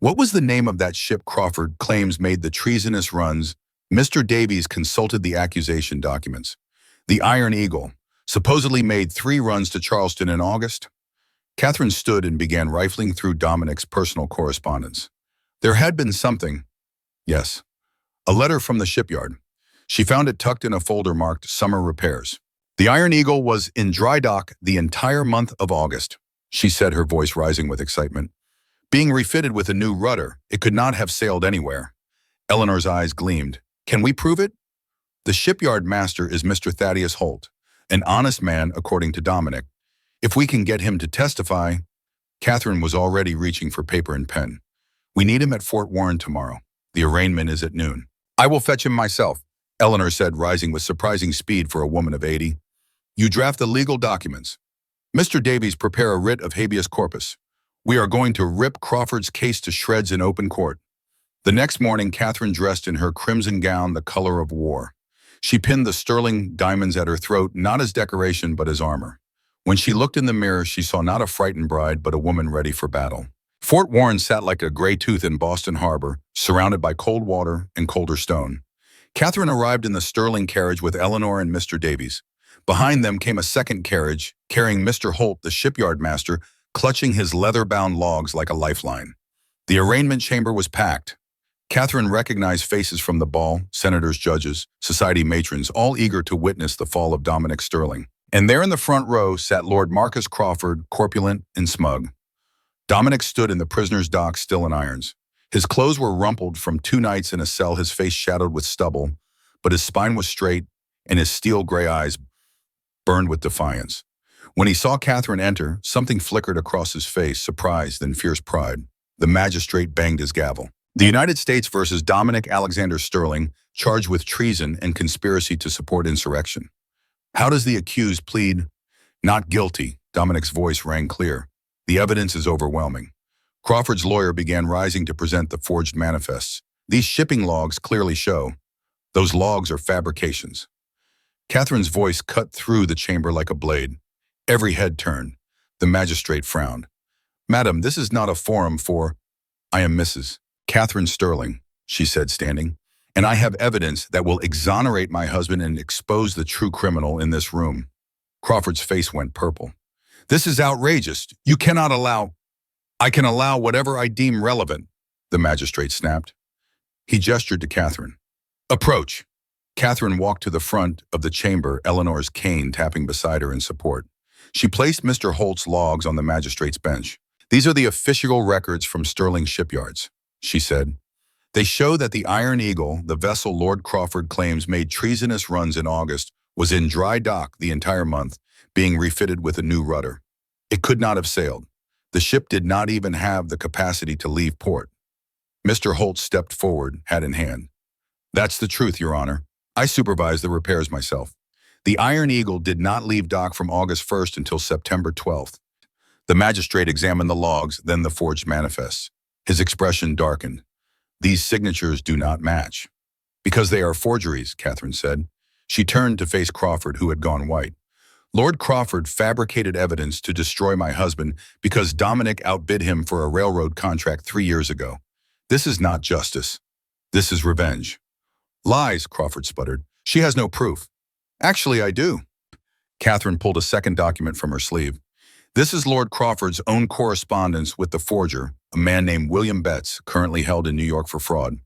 What was the name of that ship Crawford claims made the treasonous runs Mr. Davies consulted the accusation documents. The Iron Eagle supposedly made 3 runs to Charleston in August. Catherine stood and began rifling through Dominic's personal correspondence. There had been something. Yes, a letter from the shipyard. She found it tucked in a folder marked Summer Repairs. The Iron Eagle was in dry dock the entire month of August, she said, her voice rising with excitement. Being refitted with a new rudder, it could not have sailed anywhere. Eleanor's eyes gleamed. Can we prove it? The shipyard master is Mr. Thaddeus Holt, an honest man according to Dominic. If we can get him to testify. Catherine was already reaching for paper and pen. We need him at Fort Warren tomorrow. The arraignment is at noon. I will fetch him myself, Eleanor said, rising with surprising speed for a woman of 80. You draft the legal documents. Mr. Davies, prepare a writ of habeas corpus. We are going to rip Crawford's case to shreds in open court. The next morning, Catherine dressed in her crimson gown, the color of war. She pinned the sterling diamonds at her throat, not as decoration, but as armor. When she looked in the mirror, she saw not a frightened bride, but a woman ready for battle. Fort Warren sat like a gray tooth in Boston Harbor, surrounded by cold water and colder stone. Catherine arrived in the Sterling carriage with Eleanor and Mr. Davies. Behind them came a second carriage, carrying Mr. Holt, the shipyard master, clutching his leather-bound logs like a lifeline. The arraignment chamber was packed. Catherine recognized faces from the ball, senators, judges, society matrons, all eager to witness the fall of Dominic Sterling. And there in the front row sat Lord Marcus Crawford, corpulent and smug. Dominic stood in the prisoner's dock, still in irons. His clothes were rumpled from 2 nights in a cell, his face shadowed with stubble, but his spine was straight and his steel gray eyes burned with defiance. When he saw Catherine enter, something flickered across his face, surprise, then fierce pride. The magistrate banged his gavel. The United States versus Dominic Alexander Sterling, charged with treason and conspiracy to support insurrection. How does the accused plead? Not guilty. Dominic's voice rang clear. The evidence is overwhelming. Crawford's lawyer began rising to present the forged manifests. These shipping logs clearly show. Those logs are fabrications. Catherine's voice cut through the chamber like a blade. Every head turned. The magistrate frowned. Madam, this is not a forum for... I am Mrs. Catherine Sterling, she said, standing, and I have evidence that will exonerate my husband and expose the true criminal in this room. Crawford's face went purple. This is outrageous. You cannot allow... I can allow whatever I deem relevant, the magistrate snapped. He gestured to Catherine. Approach. Catherine walked to the front of the chamber, Eleanor's cane tapping beside her in support. She placed Mr. Holt's logs on the magistrate's bench. These are the official records from Sterling shipyards, she said. They show that the Iron Eagle, the vessel Lord Crawford claims made treasonous runs in August, was in dry dock the entire month, being refitted with a new rudder. It could not have sailed. The ship did not even have the capacity to leave port. Mr. Holt stepped forward, hat in hand. That's the truth, Your Honor. I supervised the repairs myself. The Iron Eagle did not leave dock from August 1st until September 12th. The magistrate examined the logs, then the forged manifests. His expression darkened. These signatures do not match. Because they are forgeries, Catherine said. She turned to face Crawford, who had gone white. Lord Crawford fabricated evidence to destroy my husband because Dominic outbid him for a railroad contract 3 years ago. This is not justice. This is revenge. Lies, Crawford sputtered. She has no proof. Actually, I do. Catherine pulled a second document from her sleeve. This is Lord Crawford's own correspondence with the forger, a man named William Betts, currently held in New York for fraud.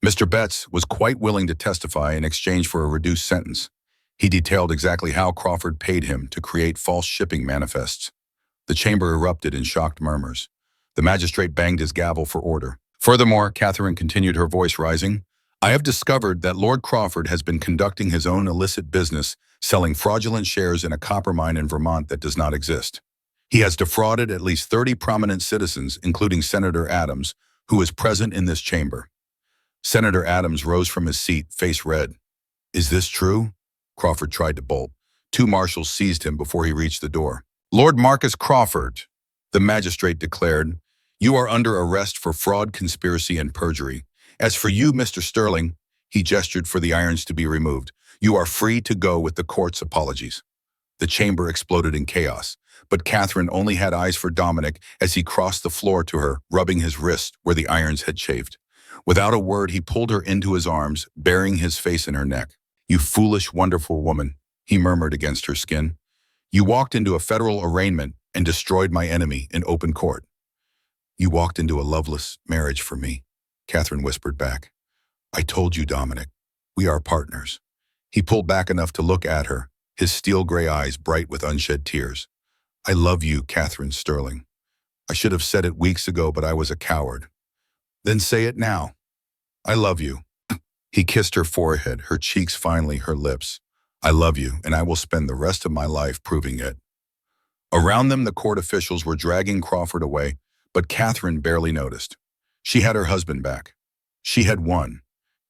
Mr. Betts was quite willing to testify in exchange for a reduced sentence. He detailed exactly how Crawford paid him to create false shipping manifests. The chamber erupted in shocked murmurs. The magistrate banged his gavel for order. Furthermore, Catherine continued, her voice rising, I have discovered that Lord Crawford has been conducting his own illicit business, selling fraudulent shares in a copper mine in Vermont that does not exist. He has defrauded at least 30 prominent citizens, including Senator Adams, who is present in this chamber. Senator Adams rose from his seat, face red. Is this true? Crawford tried to bolt. 2 marshals seized him before he reached the door. Lord Marcus Crawford, the magistrate declared, you are under arrest for fraud, conspiracy, and perjury. As for you, Mr. Sterling, he gestured for the irons to be removed. You are free to go with the court's apologies. The chamber exploded in chaos, but Catherine only had eyes for Dominic as he crossed the floor to her, rubbing his wrist where the irons had chafed. Without a word, he pulled her into his arms, burying his face in her neck. "You foolish, wonderful woman," he murmured against her skin. "You walked into a federal arraignment and destroyed my enemy in open court. You walked into a loveless marriage for me," Catherine whispered back. "I told you, Dominic. We are partners." He pulled back enough to look at her, his steel gray eyes bright with unshed tears. "I love you, Catherine Sterling. I should have said it weeks ago, but I was a coward." "Then say it now. I love you." He kissed her forehead, her cheeks finally, her lips. "I love you, and I will spend the rest of my life proving it." Around them, the court officials were dragging Crawford away, but Catherine barely noticed. She had her husband back. She had won.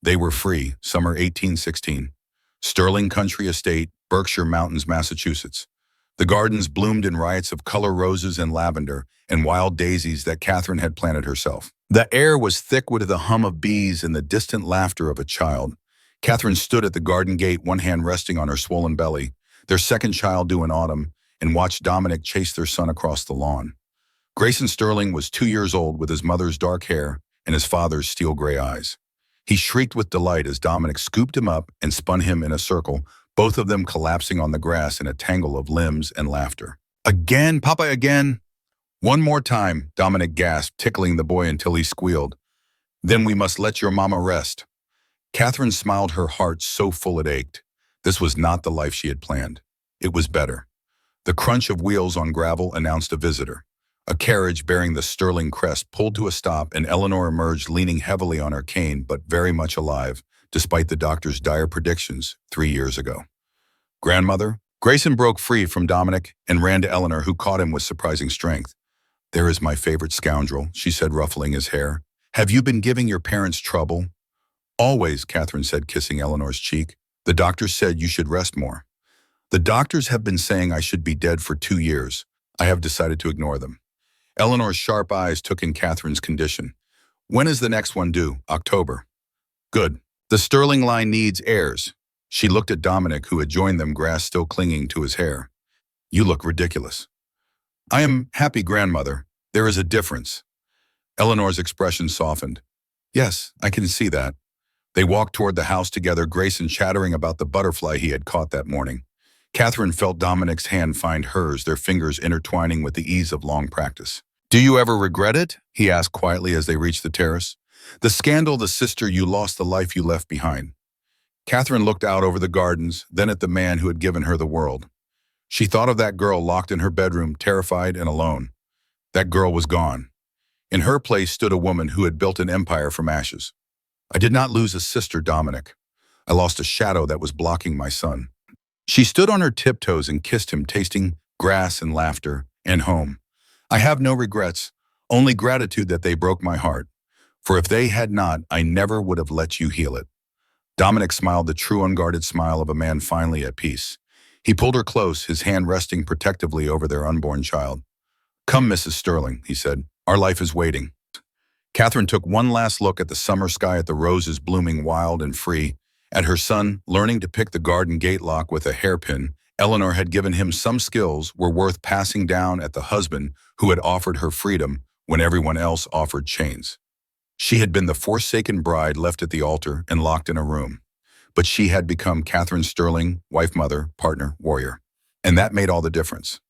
They were free, summer 1816. Sterling Country Estate, Berkshire Mountains, Massachusetts. The gardens bloomed in riots of color roses and lavender and wild daisies that Catherine had planted herself. The air was thick with the hum of bees and the distant laughter of a child. Catherine stood at the garden gate, one hand resting on her swollen belly, their second child due in autumn, and watched Dominic chase their son across the lawn. Grayson Sterling was 2 years old with his mother's dark hair and his father's steel gray eyes. He shrieked with delight as Dominic scooped him up and spun him in a circle, both of them collapsing on the grass in a tangle of limbs and laughter. "Again, Papa, again?" "One more time," Dominic gasped, tickling the boy until he squealed. "Then we must let your mama rest." Catherine smiled, her heart so full it ached. This was not the life she had planned. It was better. The crunch of wheels on gravel announced a visitor. A carriage bearing the Sterling crest pulled to a stop, and Eleanor emerged leaning heavily on her cane but very much alive, despite the doctor's dire predictions 3 years ago. "Grandmother?" Grayson broke free from Dominic and ran to Eleanor, who caught him with surprising strength. "There is my favorite scoundrel," she said, ruffling his hair. "Have you been giving your parents trouble?" "Always," Catherine said, kissing Eleanor's cheek. "The doctor said you should rest more." "The doctors have been saying I should be dead for 2 years. I have decided to ignore them." Eleanor's sharp eyes took in Catherine's condition. "When is the next one due?" "October." "Good. The Sterling line needs heirs." She looked at Dominic, who had joined them, grass still clinging to his hair. "You look ridiculous." "I am happy, grandmother. There is a difference." Eleanor's expression softened. "Yes, I can see that." They walked toward the house together, Grayson chattering about the butterfly he had caught that morning. Catherine felt Dominic's hand find hers, their fingers intertwining with the ease of long practice. "Do you ever regret it?" he asked quietly as they reached the terrace. "The scandal, the sister you lost, the life you left behind." Catherine looked out over the gardens, then at the man who had given her the world. She thought of that girl locked in her bedroom, terrified and alone. That girl was gone. In her place stood a woman who had built an empire from ashes. "I did not lose a sister, Dominic. I lost a shadow that was blocking my son." She stood on her tiptoes and kissed him, tasting grass and laughter and home. "I have no regrets, only gratitude that they broke my heart. For if they had not, I never would have let you heal it." Dominic smiled, the true unguarded smile of a man finally at peace. He pulled her close, his hand resting protectively over their unborn child. "Come, Mrs. Sterling," he said. "Our life is waiting." Catherine took one last look at the summer sky, at the roses blooming wild and free, at her son learning to pick the garden gate lock with a hairpin. Eleanor had given him some skills were worth passing down at the husband who had offered her freedom when everyone else offered chains. She had been the forsaken bride left at the altar and locked in a room. But she had become Catherine Sterling, wife, mother, partner, warrior. And that made all the difference.